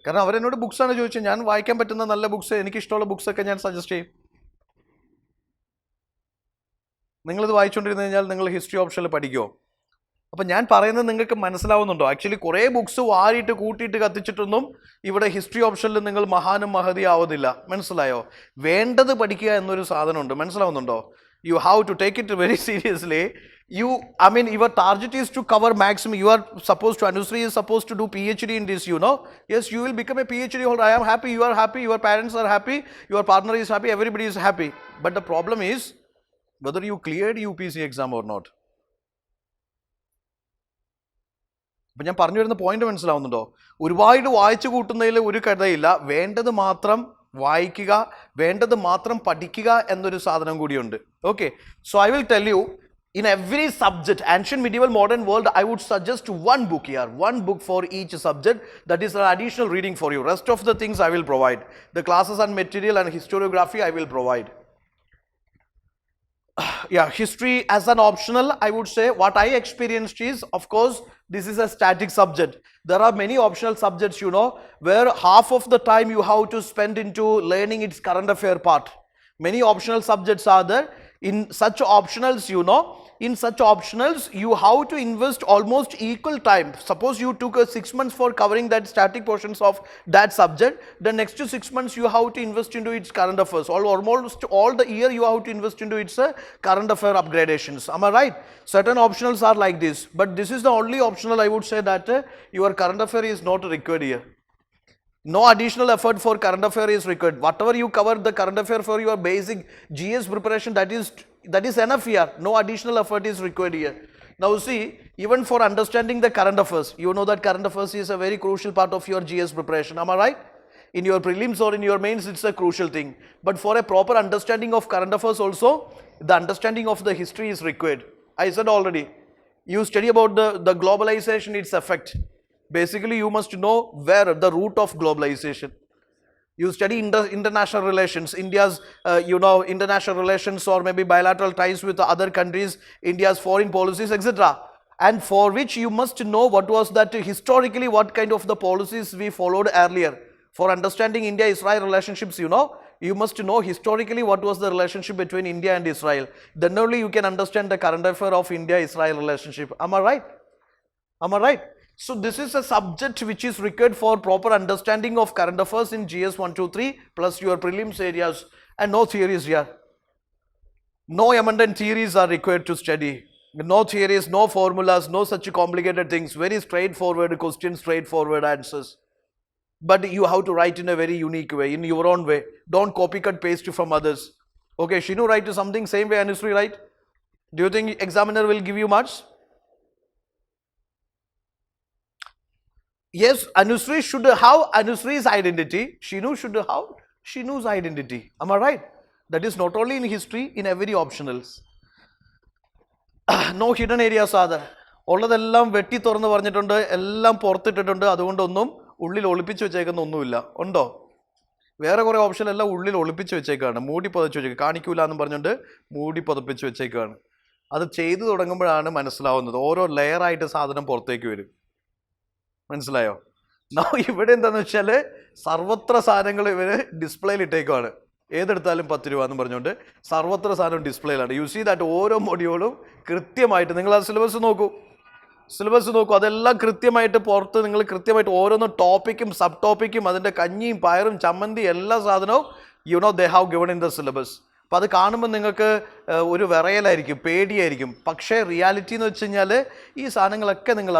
കാരണം അവരെന്നോട് ബുക്സാണ് ചോദിച്ചത്. ഞാൻ വായിക്കാൻ പറ്റുന്ന നല്ല ബുക്സ്, എനിക്കിഷ്ടമുള്ള ബുക്സൊക്കെ ഞാൻ സജസ്റ്റ് ചെയ്യും. നിങ്ങളിത് വായിച്ചുകൊണ്ടിരുന്നു കഴിഞ്ഞാൽ നിങ്ങൾ ഹിസ്റ്ററി ഓപ്ഷനിൽ പഠിക്കുമോ? അപ്പം ഞാൻ പറയുന്നത് നിങ്ങൾക്ക് മനസ്സിലാവുന്നുണ്ടോ? ആക്ച്വലി കുറേ ബുക്സ് വാരിയിട്ട് കൂട്ടിയിട്ട് കത്തിച്ചിട്ടൊന്നും ഇവിടെ ഹിസ്റ്ററി ഓപ്ഷനിൽ നിങ്ങൾ മഹാനും മഹതി ആവുന്നില്ല. മനസ്സിലായോ? വേണ്ടത് പഠിക്കുക എന്നൊരു സാധനമുണ്ട്, മനസ്സിലാവുന്നുണ്ടോ? You have to take it very seriously. Your target is to cover maximum. You are supposed to, Anusri is supposed to do PhD in this, Yes, you will become a PhD holder. I am happy, you are happy, your parents are happy, your partner is happy, everybody is happy. But the problem is whether you cleared UPC exam or not. അപ്പം ഞാൻ പറഞ്ഞു വരുന്ന point മനസ്സിലാവുന്നുണ്ടോ? ഒരുപാട് വായിച്ചു കൂട്ടുന്നതിൽ ഒരു കഥയില്ല. വേണ്ടത് മാത്രം വായിക്കുക, വേണ്ടത് മാത്രം പഠിക്കുക എന്നൊരു സാധനം കൂടിയുണ്ട്. Okay, so I will tell you, in every subject, ancient, medieval, modern world, I would suggest one book here, one book for each subject. That is an additional reading for you. Rest of the things I will provide. The classes on material and historiography I will provide. Yeah, history as an optional, I would say what I experienced is, of course, this is a static subject. There are many optional subjects, where half of the time you have to spend into learning its current affair part. Many optional subjects are there. In such optionals, you have to invest almost equal time. Suppose you took 6 months for covering that static portions of that subject. The next 6 months you have to invest into its current affairs. Almost all the year you have to invest into its current affair upgradations. Am I right? Certain optionals are like this. But this is the only optional I would say that your current affair is not required here. No additional effort for current affair is required. Whatever you cover the current affair for your basic GS preparation, that is enough here. No additional effort is required here. Now see, even for understanding the current affairs, you know that current affairs is a very crucial part of your GS preparation. Am I right? In your prelims or in your mains, it's a crucial thing. But for a proper understanding of current affairs also, the understanding of the history is required. I said already, you study about the globalization, its effect. Basically, you must know where the root of globalization. You study international relations, India's, international relations or maybe bilateral ties with other countries, India's foreign policies, etc. And for which you must know what was that historically, what kind of the policies we followed earlier. For understanding India-Israel relationships, you must know historically what was the relationship between India and Israel. Then only you can understand the current affair of India-Israel relationship. Am I right? Am I right? So this is a subject which is required for proper understanding of current affairs in GS 1, 2, 3 plus your prelims areas, and no theories here. No abundant theories are required to study. No theories, no formulas, no such complicated things. Very straightforward questions, straightforward answers. But you have to write in a very unique way, in your own way. Don't copy cut paste from others. Okay, Shinu write to something same way Anusri write. Do you think examiner will give you marks? Yes, Anusri should have Anusri's identity. Shinu should have Shinu's identity. Am I right? That is not only in history, in every optionals. No hidden areas are there. ഉള്ളതെല്ലാം വെട്ടി തുറന്ന് പറഞ്ഞിട്ടുണ്ട്, എല്ലാം പുറത്തിട്ടിട്ടുണ്ട്. അതുകൊണ്ടൊന്നും ഉള്ളിൽ ഒളിപ്പിച്ച് വെച്ചേക്കുന്ന ഒന്നുമില്ല. ഉണ്ടോ? വേറെ കുറേ ഓപ്ഷൻ എല്ലാം ഉള്ളിൽ ഒളിപ്പിച്ച് വെച്ചേക്കാണ്, മൂടി പുതച്ച് വെച്ചേക്കുക. കാണിക്കൂല എന്ന് പറഞ്ഞുകൊണ്ട് മൂടി പുതപ്പിച്ച് വെച്ചേക്കാണ്. അത് ചെയ്തു തുടങ്ങുമ്പോഴാണ് മനസ്സിലാവുന്നത്. ഓരോ ലെയറായിട്ട് സാധനം പുറത്തേക്ക് വരും. മനസ്സിലായോ? ഇവിടെ എന്താണെന്ന് വെച്ചാൽ സർവത്ര സാധനങ്ങൾ ഇവർ ഡിസ്പ്ലേയിൽ ഇട്ടേക്കുവാണ്. ഏതെടുത്താലും 10 രൂപ എന്ന് പറഞ്ഞുകൊണ്ട് സർവത്ര സാധനം ഡിസ്പ്ലേയിലാണ്. യു സീ ദാറ്റ് ഓരോ മൊഡ്യൂളും കൃത്യമായിട്ട് നിങ്ങൾ ആ സിലബസ് നോക്കൂ, അതെല്ലാം കൃത്യമായിട്ട് പുറത്ത് നിങ്ങൾ കൃത്യമായിട്ട് ഓരോന്നും ടോപ്പിക്കും സബ് ടോപ്പിക്കും അതിൻ്റെ കഞ്ഞിയും പയറും ചമ്മന്തി എല്ലാ സാധനവും they have given in the syllabus. അപ്പോൾ അത് കാണുമ്പോൾ നിങ്ങൾക്ക് ഒരു വിറയലായിരിക്കും, പേടിയായിരിക്കും. പക്ഷേ റിയാലിറ്റി എന്ന് വെച്ച് കഴിഞ്ഞാൽ ഈ സാധനങ്ങളൊക്കെ നിങ്ങൾ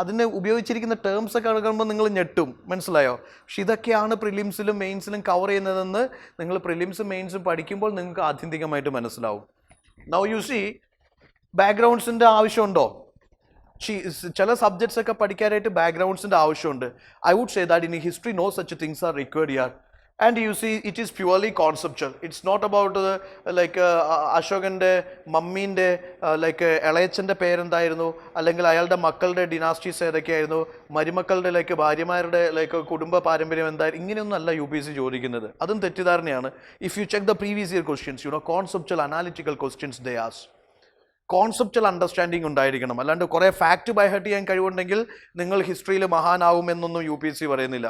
അതിനെ ഉപയോഗിച്ചിരിക്കുന്ന ടേംസ് ഒക്കെ കാണുമ്പോൾ നിങ്ങൾ ഞെട്ടും. മനസ്സിലായോ? പക്ഷെ ഇതൊക്കെയാണ് പ്രിലിംസിലും മെയിൻസിലും കവർ ചെയ്യുന്നതെന്ന് നിങ്ങൾ പ്രിലിംസും മെയിൻസും പഠിക്കുമ്പോൾ നിങ്ങൾക്ക് ആത്യന്തികമായിട്ട് മനസ്സിലാവും. നൗ യു സീ ബാക്ക്ഗ്രൗണ്ട്സിൻ്റെ ആവശ്യമുണ്ടോ? ചില സബ്ജക്ട്സ് ഒക്കെ പഠിക്കാനായിട്ട് ബാക്ക്ഗ്രൗണ്ട്സിൻ്റെ ആവശ്യമുണ്ട്. I would say that in history no such things are required here. And you see, it is purely conceptual. It's not about അശോകൻ്റെ മമ്മീൻ്റെ ഇളയച്ചൻ്റെ പേരെന്തായിരുന്നു, അല്ലെങ്കിൽ അയാളുടെ മക്കളുടെ ഡിനാസ്റ്റീസ് ഏതൊക്കെയായിരുന്നു, മരുമക്കളുടെ ഭാര്യമാരുടെ കുടുംബ പാരമ്പര്യം എന്തായിരുന്നു. ഇങ്ങനെയൊന്നും അല്ല UPSC ചോദിക്കുന്നത്. അതും തെറ്റിദ്ധാരണയാണ്. If you check the previous year questions, conceptual analytical questions they ask. Conceptual understanding ഉണ്ടായിരിക്കണം. അല്ലാണ്ട് കുറേ ഫാക്റ്റ് ബൈ ഹാർട്ട് ചെയ്യാൻ കഴിവുണ്ടെങ്കിൽ നിങ്ങൾ ഹിസ്റ്ററിയിൽ മഹാനാവുമെന്നൊന്നും UPSC പറയുന്നില്ല.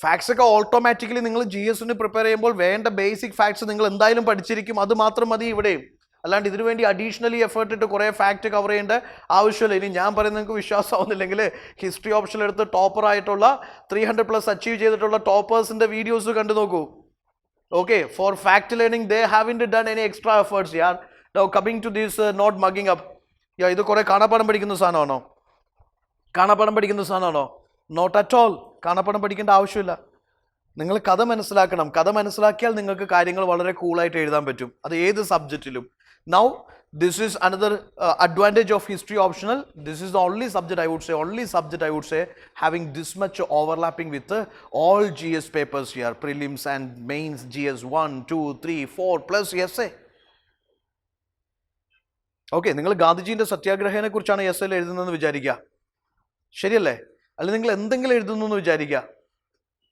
ഫാക്ട്സ് ഒക്കെ ഓട്ടോമാറ്റിക്കലി നിങ്ങൾ GS പ്രിപ്പയർ ചെയ്യുമ്പോൾ വേണ്ട ബേസിക് ഫാക്ട്സ് നിങ്ങൾ എന്തായാലും പഠിച്ചിരിക്കും. അത് മാത്രം മതി ഇവിടെയും. അല്ലാണ്ട് ഇതിനു വേണ്ടി അഡീഷണലി എഫേർട്ട് ഇട്ട് കുറേ ഫാക്റ്റ് കവർ ചെയ്യേണ്ട ആവശ്യമില്ല. ഇനി ഞാൻ പറയുന്നത് നിങ്ങൾക്ക് വിശ്വാസമാവുന്നില്ലെങ്കിൽ ഹിസ്റ്ററി ഓപ്ഷൻ എടുത്ത് ടോപ്പറായിട്ടുള്ള 300+ അച്ചീവ് ചെയ്തിട്ടുള്ള ടോപ്പേഴ്സിൻ്റെ വീഡിയോസ് കണ്ടു നോക്കൂ. Okay, for fact learning they haven't done any extra efforts യാർ. Now coming to this not mugging up. ഇത് കുറേ കാണാപ്പാടം പഠിക്കുന്ന സാധനമാണോ? Not at all. കാണാപ്പാടം പഠിക്കേണ്ട ആവശ്യമില്ല. നിങ്ങൾ കഥ മനസ്സിലാക്കണം. കഥ മനസ്സിലാക്കിയാൽ നിങ്ങൾക്ക് കാര്യങ്ങൾ വളരെ കൂളായിട്ട് എഴുതാൻ പറ്റും, അത് ഏത് സബ്ജക്റ്റിലും. Now this is another advantage of history optional. This is the only subject I would say having this much overlapping with all GS papers here, prelims and mains, GS 1, 2, 3, 4 plus essay. Okay, നിങ്ങൾ ഗാന്ധിജീൻ്റെ സത്യാഗ്രഹനെ കുറിച്ചാണ് എസ്സേയിൽ എഴുതുന്നതെന്ന് വിചാരിക്കുക, ശരിയല്ലേ? അല്ലെങ്കിൽ നിങ്ങൾ എന്തെങ്കിലും എഴുതുന്നു എന്ന് വിചാരിക്കുക.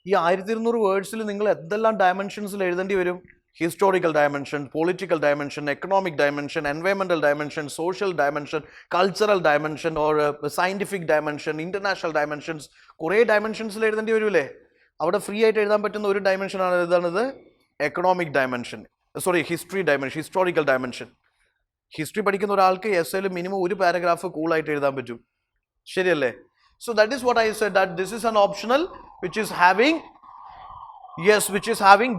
ഈ 1200 വേർഡ്സിൽ നിങ്ങൾ എന്തെല്ലാം ഡയമെൻഷൻസിൽ എഴുതേണ്ടി വരും? Historical dimension, political dimension, economic dimension, environmental dimension, social dimension, cultural dimension or scientific dimension, international dimensions, കുറേ ഡയമെൻഷൻസിൽ എഴുതേണ്ടി വരില്ലേ? അവിടെ ഫ്രീ ആയിട്ട് എഴുതാൻ പറ്റുന്ന ഒരു ഡയമെൻഷനാണ് എഴുതാണത് economic dimension, historical dimension. History പഠിക്കുന്ന ഒരാൾക്ക് എസ്സേയിൽ മിനിമം ഒരു പാരഗ്രാഫ് കൂളായിട്ട് എഴുതാൻ പറ്റും, ശരിയല്ലേ? So that is what I said, that this is an optional which is having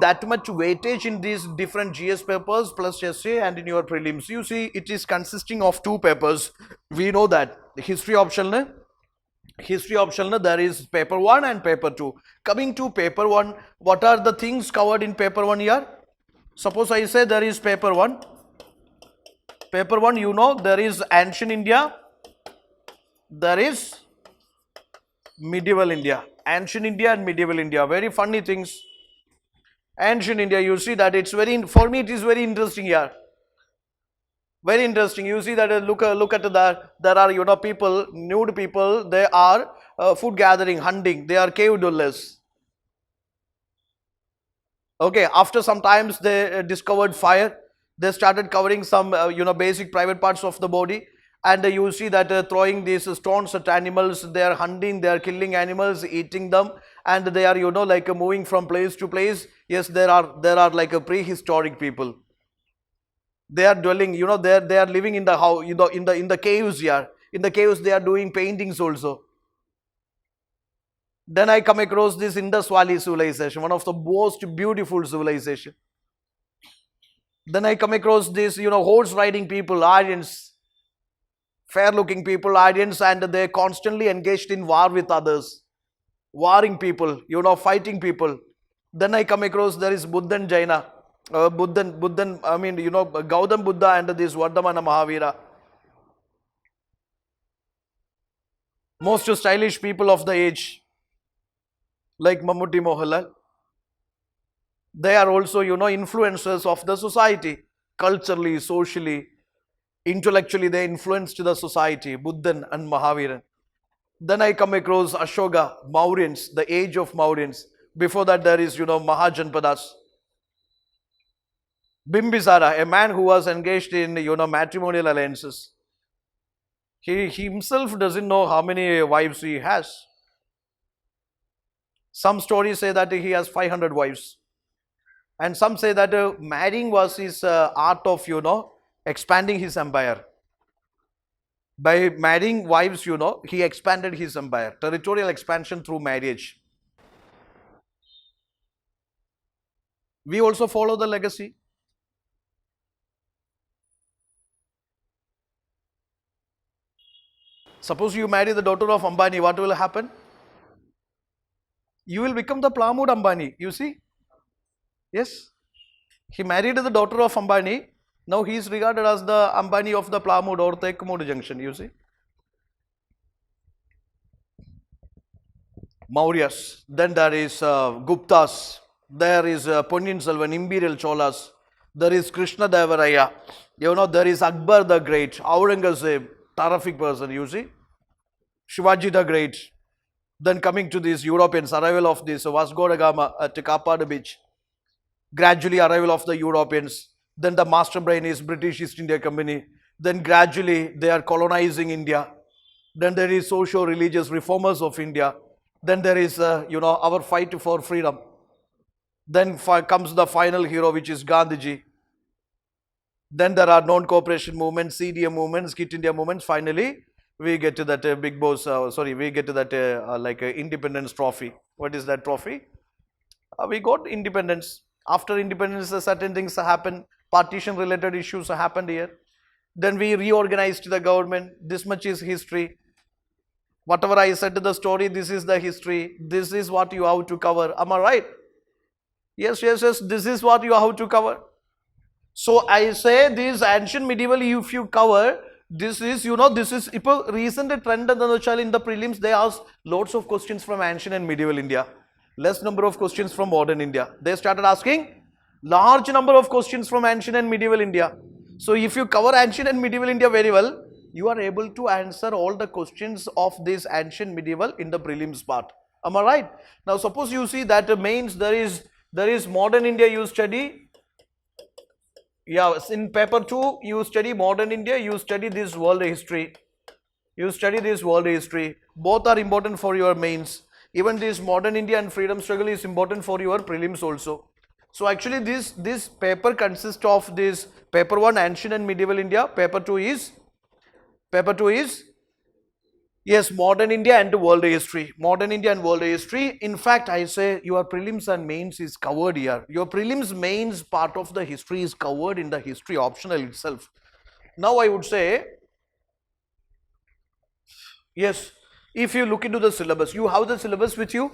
that much weightage in these different GS papers plus essay and in your prelims. You see, it is consisting of 2 papers. We know that history optional there is paper 1 and paper 2. Coming to paper 1, what are the things covered in paper 1 here? Suppose I say there is paper 1, there is ancient India, there is medieval India. Ancient India and medieval India, very funny things. Ancient India, you see that it's for me it is very interesting here. Very interesting. You see that look at that. There are people, nude people. They are food gathering, hunting. They are cave dwellers. Okay, after some times they discovered fire. They started covering some basic private parts of the body. And you see that throwing these stones at animals, they are hunting, they are killing animals, eating them, and they are moving from place to place. Yes, there are like a prehistoric people. They are dwelling, they are living in the house, in the caves here. In the caves they are doing paintings also. Then I come across this Indus Valley civilization, one of the most beautiful civilization. Then I come across this horse riding people, Aryans. Fair looking people, Aryans, and they constantly engaged in war with others, warring people, fighting people. Then I come across there is Buddha and Jaina. Buddhan, I mean, Gautam Buddha and this Vardhamana Mahavira. Most stylish people of the age, like Mammootty Mohanlal, they are also, influencers of the society. Culturally, socially, intellectually, they influenced the society, Buddhan and Mahaviran. Then I come across Ashoka, Mauryans, the age of Mauryans. Before that, there is, Mahajanpadas. Bimbisara, a man who was engaged in, matrimonial alliances. He himself doesn't know how many wives he has. Some stories say that he has 500 wives. And some say that marrying was his art of, expanding his empire. By marrying wives, he expanded his empire. Territorial expansion through marriage. We also follow the legacy. Suppose you marry the daughter of Ambani, what will happen? You will become the Plamud Ambani, you see? Yes. He married the daughter of Ambani. Now he is regarded as the Ambani of the Plamud or Tekmud junction, you see? Mauryas. Then there is Guptas. There is Ponniyin Selvan, Imperial Cholas. There is Krishna Devaraya. There is Akbar the Great, Aurangzeb, terrific person, you see? Shivaji the Great. Then coming to these Europeans, arrival of this Vasco da Gama at Kapada Beach. Gradually arrival of the Europeans. Then the master brain is British East India Company. Then gradually they are colonizing India. Then there is socio-religious reformers of India. Then there is, our fight for freedom. Then comes the final hero, which is Gandhiji. Then there are non-cooperation movements, CDM movements, Quit India movements. Finally, we get to that big boss, we get to that independence trophy. What is that trophy? We got independence. After independence, certain things happen. Partition related issues happened here. Then we reorganized the government. This much is history. Whatever I said to the story, this is the history. This is what you have to cover. Am I right? Yes. This is what you have to cover. So I say this ancient medieval, if you cover, this is, this is, recent trend in the prelims, they ask lots of questions from ancient and medieval India. Less number of questions from modern India. They started asking large number of questions from ancient and medieval India. So if you cover ancient and medieval India very well, you are able to answer all the questions of this ancient medieval in the prelims part. Am I right? Now suppose you see that mains there is modern India you study. Yeah, in paper 2 you study modern India, you study this world history. You study this world history. Both are important for your mains. Even this modern India and freedom struggle is important for your prelims also. So actually this paper consists of this paper 1 ancient and medieval India, paper 2 is yes, modern India and world history. Modern India and world history. In fact, I say your prelims and mains is covered here. Your prelims mains part of the history is covered in the history optional itself. Now I would say, yes, if you look into the syllabus, you have the syllabus with you.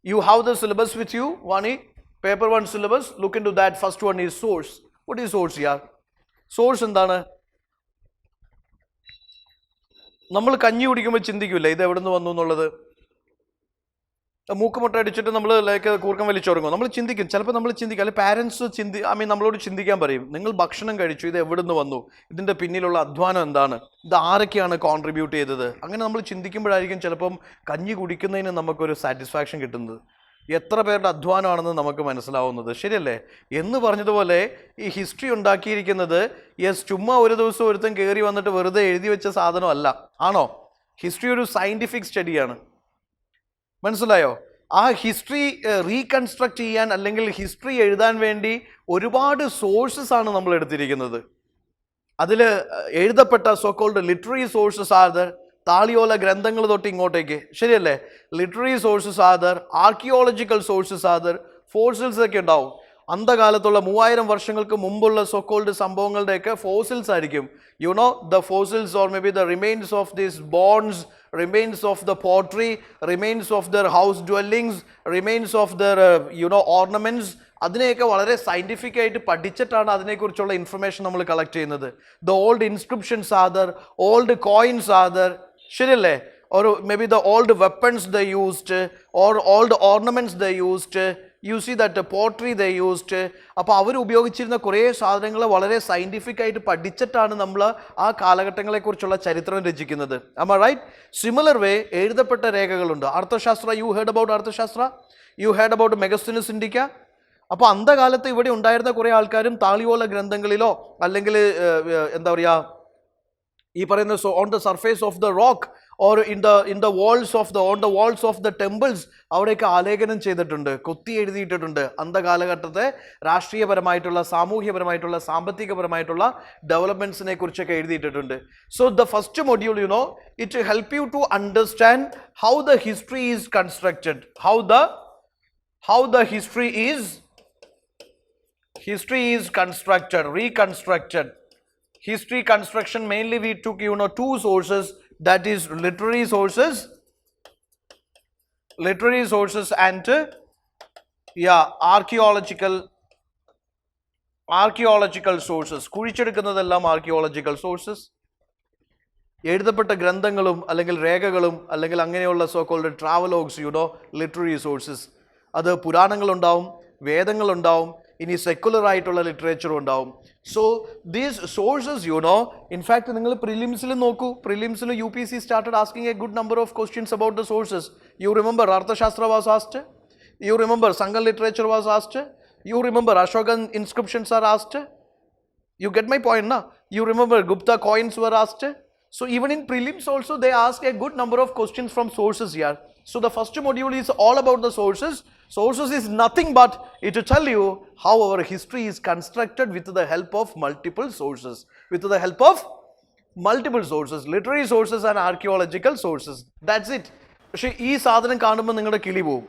You have the syllabus with you, Vani. Paper 1 syllabus, look into that. First one is source. What is source here? Source endana. നമ്മൾ കഞ്ഞി കുടിക്കുമ്പോൾ ചിന്തിക്കില്ല ഇത് എവിടെ നിന്ന് വന്നു എന്നുള്ളത്. മൂക്കുമുട്ട അടിച്ചിട്ട് നമ്മൾ കൂർക്കം വലിച്ചുറങ്ങും. നമ്മൾ ചിന്തിക്കും, ചിലപ്പോൾ നമ്മൾ ചിന്തിക്കും, അല്ലെങ്കിൽ പാരൻസ് നമ്മളോട് ചിന്തിക്കാൻ പറയും, നിങ്ങൾ ഭക്ഷണം കഴിച്ചു, ഇത് എവിടെ നിന്ന് വന്നു, ഇതിൻ്റെ പിന്നിലുള്ള അധ്വാനം എന്താണ്, ഇത് ആരൊക്കെയാണ് കോൺട്രിബ്യൂട്ട് ചെയ്തത്. അങ്ങനെ നമ്മൾ ചിന്തിക്കുമ്പോഴായിരിക്കും ചിലപ്പം കഞ്ഞി കുടിക്കുന്നതിന് നമുക്കൊരു സാറ്റിസ്ഫാക്ഷൻ കിട്ടുന്നത്, എത്ര പേരുടെ അധ്വാനമാണെന്ന് നമുക്ക് മനസ്സിലാവുന്നത്. ശരിയല്ലേ? എന്ന് പറഞ്ഞതുപോലെ ഈ ഹിസ്റ്ററി ഉണ്ടാക്കിയിരിക്കുന്നത് ചുമ്മാ ഒരു ദിവസം ഒരുത്തൻ കയറി വന്നിട്ട് വെറുതെ എഴുതി വെച്ച സാധനമല്ല. ആണോ? ഹിസ്റ്ററി ഒരു സയൻറ്റിഫിക് സ്റ്റഡിയാണ്. മനസ്സിലായോ? ആ ഹിസ്റ്ററി റീകൺസ്ട്രക്ട് ചെയ്യാൻ അല്ലെങ്കിൽ ഹിസ്റ്ററി എഴുതാൻ വേണ്ടി ഒരുപാട് സോഴ്സസ് ആണ് നമ്മൾ എടുത്തിരിക്കുന്നത്. അതിൽ എഴുതപ്പെട്ട so called literary sources are there. താളിയോല ഗ്രന്ഥങ്ങൾ തൊട്ട് ഇങ്ങോട്ടേക്ക്, ശരിയല്ലേ? Literary sources are there, archaeological sources are there, fossils ഒക്കെ ഉണ്ടാവും. അന്ധകാലത്തുള്ള 3000 വർഷങ്ങൾക്ക് മുമ്പുള്ള സോക്കോൾഡ് സംഭവങ്ങളുടെയൊക്കെ ഫോസിൽസ് ആയിരിക്കും. The fossils or may the remains of these bones, remains of the pottery, remains of their house dwellings, remains of their ornaments, അതിനെയൊക്കെ വളരെ scientific ആയിട്ട് പഠിച്ചിട്ടാണ് അതിനെക്കുറിച്ചുള്ള ഇൻഫർമേഷൻ നമ്മൾ കളക്ട് ചെയ്യുന്നത്. The old inscriptions are there, old coins are there, ശരിയല്ലേ? or maybe the old weapons they used or old ornaments they used, you see that pottery they used. അപ്പോൾ അവർ ഉപയോഗിച്ചിരുന്ന കുറേ സാധനങ്ങൾ വളരെ സയൻറ്റിഫിക് ആയിട്ട് പഠിച്ചിട്ടാണ് നമ്മൾ ആ കാലഘട്ടങ്ങളെക്കുറിച്ചുള്ള ചരിത്രം രചിക്കുന്നത്. am I right? Similar way എഴുതപ്പെട്ട രേഖകളുണ്ട്. Arthashastra, you heard about Arthashastra, you heard about Megasthenes Indica. അപ്പോൾ അന്ധകാലത്ത് ഇവിടെ ഉണ്ടായിരുന്ന കുറേ ആൾക്കാരും താളിയോല ഗ്രന്ഥങ്ങളിലോ അല്ലെങ്കിൽ എന്താ പറയുക, ഈ പറയുന്ന on the surface of the rock or in the walls of on the walls of the temples അവിടെയൊക്കെ ആലേഖനം ചെയ്തിട്ടുണ്ട്, കൊത്തി എഴുതിയിട്ടിട്ടുണ്ട്. അന്ധകാലഘട്ടത്തെ രാഷ്ട്രീയപരമായിട്ടുള്ള, സാമൂഹ്യപരമായിട്ടുള്ള, സാമ്പത്തികപരമായിട്ടുള്ള ഡെവലപ്മെൻറ്റ്സിനെ കുറിച്ചൊക്കെ എഴുതിയിട്ടിട്ടുണ്ട്. So the first module, you know, it help you to understand how the history is constructed, how the history is constructed, reconstructed. History construction, mainly we took, you know, two sources, that is literary sources and archaeological sources. കുഴിച്ചെടുക്കുന്നതെല്ലാം archaeological sources. എഴുതപ്പെട്ട ഗ്രന്ഥങ്ങളും അല്ലെങ്കിൽ രേഖകളും അല്ലെങ്കിൽ അങ്ങനെയുള്ള so called travelogues, you know, literary sources. അത് പുരാണങ്ങളുണ്ടാവും, വേദങ്ങളുണ്ടാവും, ഇനി സെക്കുലർ ആയിട്ടുള്ള ലിറ്ററേച്ചറും ഉണ്ടാവും. So these sources, you know, in fact നിങ്ങൾ പ്രിലിംസിൽ നോക്കൂ, പ്രിലിംസിൽ UPC started asking a good number of questions about the sources. You remember Arthashastra was asked, you remember Sangal literature was asked, you remember Ashokan inscriptions are asked. You get my point, na? You remember Gupta coins were asked. So even in prelims also they ask a good number of questions from sources here. So the first module is all about the sources. Sources is nothing but it to tell you how our history is constructed with the help of multiple sources. With the help of multiple sources, literary sources and archaeological sources. That's it. പക്ഷേ ഈ സാധനം കാണുമ്പോൾ നിങ്ങളുടെ കിളി പോവും,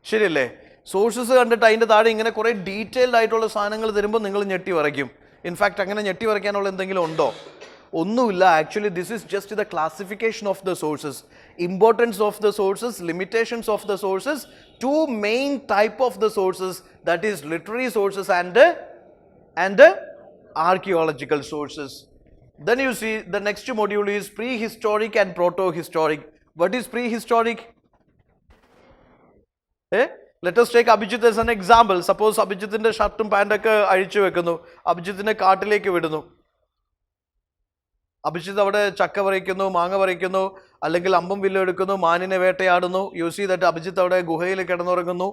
ശരിയല്ലേ? Sources കണ്ടിട്ട് അതിൻ്റെ താഴെ ഇങ്ങനെ കുറേ ഡീറ്റെയിൽഡ് ആയിട്ടുള്ള സാധനങ്ങൾ തരുമ്പോൾ നിങ്ങൾ ഞെട്ടി വരയ്ക്കും. ഇൻഫാക്ട് അങ്ങനെ ഞെട്ടി വരയ്ക്കാനുള്ള എന്തെങ്കിലും ഉണ്ടോ? ഒന്നുമില്ല. Actually this is just the classification of the sources, importance of the sources, limitations of the sources, two main type of the sources, that is literary sources and archaeological sources. Then you see the next module is prehistoric and proto-historic. What is prehistoric? Let us take Abhijit as an example. Suppose അഭിജിത്തിന്റെ ഷർട്ടും പാൻറ്റൊക്കെ അഴിച്ചു വെക്കുന്നു, അഭിജിത്തിനെ കാട്ടിലേക്ക് വിടുന്നു. അഭിജിത്ത് അവിടെ ചക്ക പറിക്കുന്നു, മാങ്ങ പറിക്കുന്നു, അല്ലെങ്കിൽ അമ്പും വില്ലും എടുക്കുന്നു, മാനിനെ വേട്ടയാടുന്നു. യു സി ദാറ്റ് അഭിജിത്ത് അവിടെ ഗുഹയിൽ കിടന്നുറങ്ങുന്നു,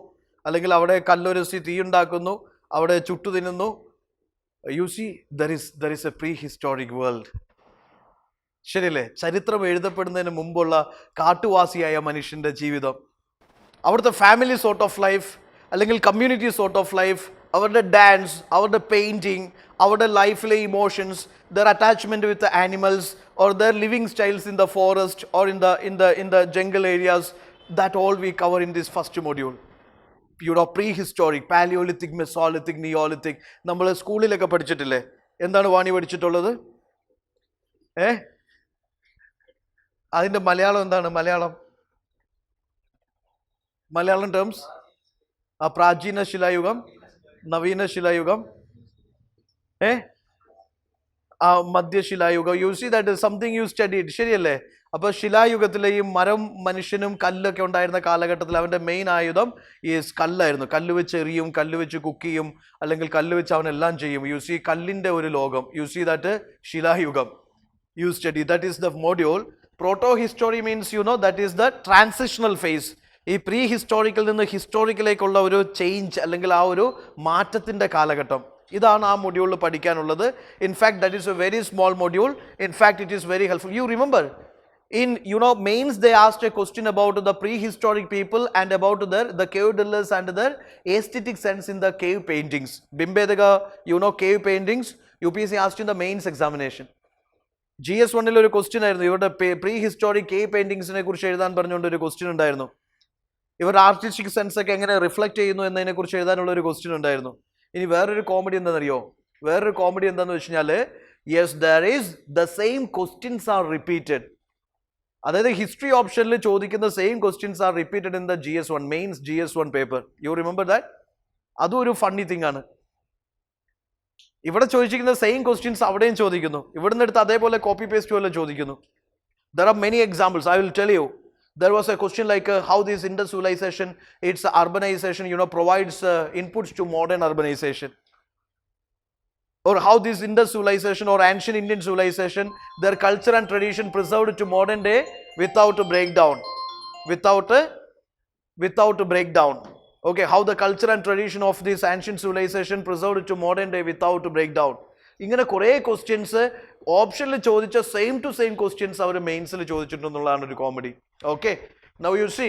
അല്ലെങ്കിൽ അവിടെ കല്ലുരസി തീയുണ്ടാക്കുന്നു, അവിടെ ചുട്ടു തിന്നുന്നു. You see there is a prehistoric world, ശരിയല്ലേ? ചരിത്രം എഴുതപ്പെടുന്നതിന് മുമ്പുള്ള കാട്ടുവാസിയായ മനുഷ്യൻ്റെ ജീവിതം, അവിടുത്തെ ഫാമിലി സോർട്ട് ഓഫ് ലൈഫ് അല്ലെങ്കിൽ കമ്മ്യൂണിറ്റി സോർട്ട് ഓഫ് ലൈഫ്, അവരുടെ ഡാൻസ്, അവരുടെ പെയിൻറ്റിങ്, അവരുടെ ലൈഫിലെ emotions, their attachment with the animals or their living styles in the forest or in the jungle areas, that all we cover in this first module. You know, prehistoric, paleolithic, mesolithic, neolithic. നമ്മൾ സ്കൂളിലൊക്കെ പഠിച്ചിട്ടില്ലേ? എന്താണ് വാണി പഠിച്ചിട്ടുള്ളത്? അതിൻ്റെ മലയാളം എന്താണ്? Malayalam terms, പ്രാചീന ശിലായുഗം, നവീന ശിലായുഗം, മധ്യശിലായുഗം. You see that something you studied, ശരിയല്ലേ? അപ്പോൾ ശിലായുഗത്തിലെ ഈ മരം, മനുഷ്യനും കല്ലൊക്കെ ഉണ്ടായിരുന്ന കാലഘട്ടത്തിൽ അവൻ്റെ മെയിൻ ആയുധം ഈ കല്ലായിരുന്നു. കല്ല് വെച്ച് എറിയും, കല്ല് വെച്ച് കുക്ക് ചെയ്യും, അല്ലെങ്കിൽ കല്ല് വെച്ച് അവനെല്ലാം ചെയ്യും. യു സി കല്ലിൻ്റെ ഒരു ലോകം. യു സി ദാറ്റ് ശിലായുഗം you study. That is the module. Proto history means, you know, that is the transitional phase. ഈ പ്രീ ഹിസ്റ്റോറിക്കൽ നിന്ന് ഹിസ്റ്റോറിക്കലേക്കുള്ള ഒരു ചേഞ്ച് അല്ലെങ്കിൽ ആ ഒരു മാറ്റത്തിൻ്റെ കാലഘട്ടം. ഇതാണ് ആ മൊഡ്യൂളിൽ പഠിക്കാനുള്ളത്. In fact that is A very small module. In fact it is very helpful. You remember in, you know, mains they asked a question about the prehistoric people and about the cave dwellers and their aesthetic sense in the cave paintings. Bimbedega, you know, cave paintings, UPSC asked in the mains examination. GS1 ഒരു question ആയിരുന്നു, ഇവരുടെ pre historic cave പെയിന്റിങ്സിനെ കുറിച്ച് എഴുതാൻ പറഞ്ഞുകൊണ്ട് ഒരു question ഉണ്ടായിരുന്നു. ഇവരുടെ artistic sense ഒക്കെ എങ്ങനെ റിഫ്ലക്ട് ചെയ്യുന്നു എന്നതിനെ കുറിച്ച് എഴുതാനുള്ള ഒരു ക്വസ്റ്റ്യൻ ഉണ്ടായിരുന്നു. ഇനി വേറൊരു കോമഡി എന്താണെന്നറിയോ? വേറൊരു കോമഡി എന്താണെന്ന് വെച്ച് കഴിഞ്ഞാൽ, yes, there is the same questions are repeated. അതായത് ഹിസ്റ്ററി ഓപ്ഷനിൽ ചോദിക്കുന്ന same questions are repeated in the GS1 mains GS1 paper. You remember that? അതും ഒരു ഫണ്ണി തിങ് ആണ്. ഇവിടെ ചോദിച്ചിരിക്കുന്ന സെയിം ക്വസ്റ്റ്യൻസ് അവിടെയും ചോദിക്കുന്നു. ഇവിടുന്ന് എടുത്ത് അതേപോലെ കോപ്പി പേസ്റ്റ് പോലെ ചോദിക്കുന്നു. There are many examples. I will tell you. There was a question like how this Indus civilization, its urbanization, provides inputs to modern urbanization. Or how this Indus civilization or ancient Indian civilization, their culture and tradition preserved to modern day without a breakdown. Without a breakdown. Okay, how the culture and tradition of this ancient civilization preserved to modern day without a breakdown. ഇങ്ങനെ കുറേ questions ഓപ്ഷനിൽ ചോദിച്ച same to same questions അവർ മെയിൻസിൽ ചോദിച്ചിട്ടുണ്ടെന്നുള്ളതാണ് ഒരു comedy. Okay, now you see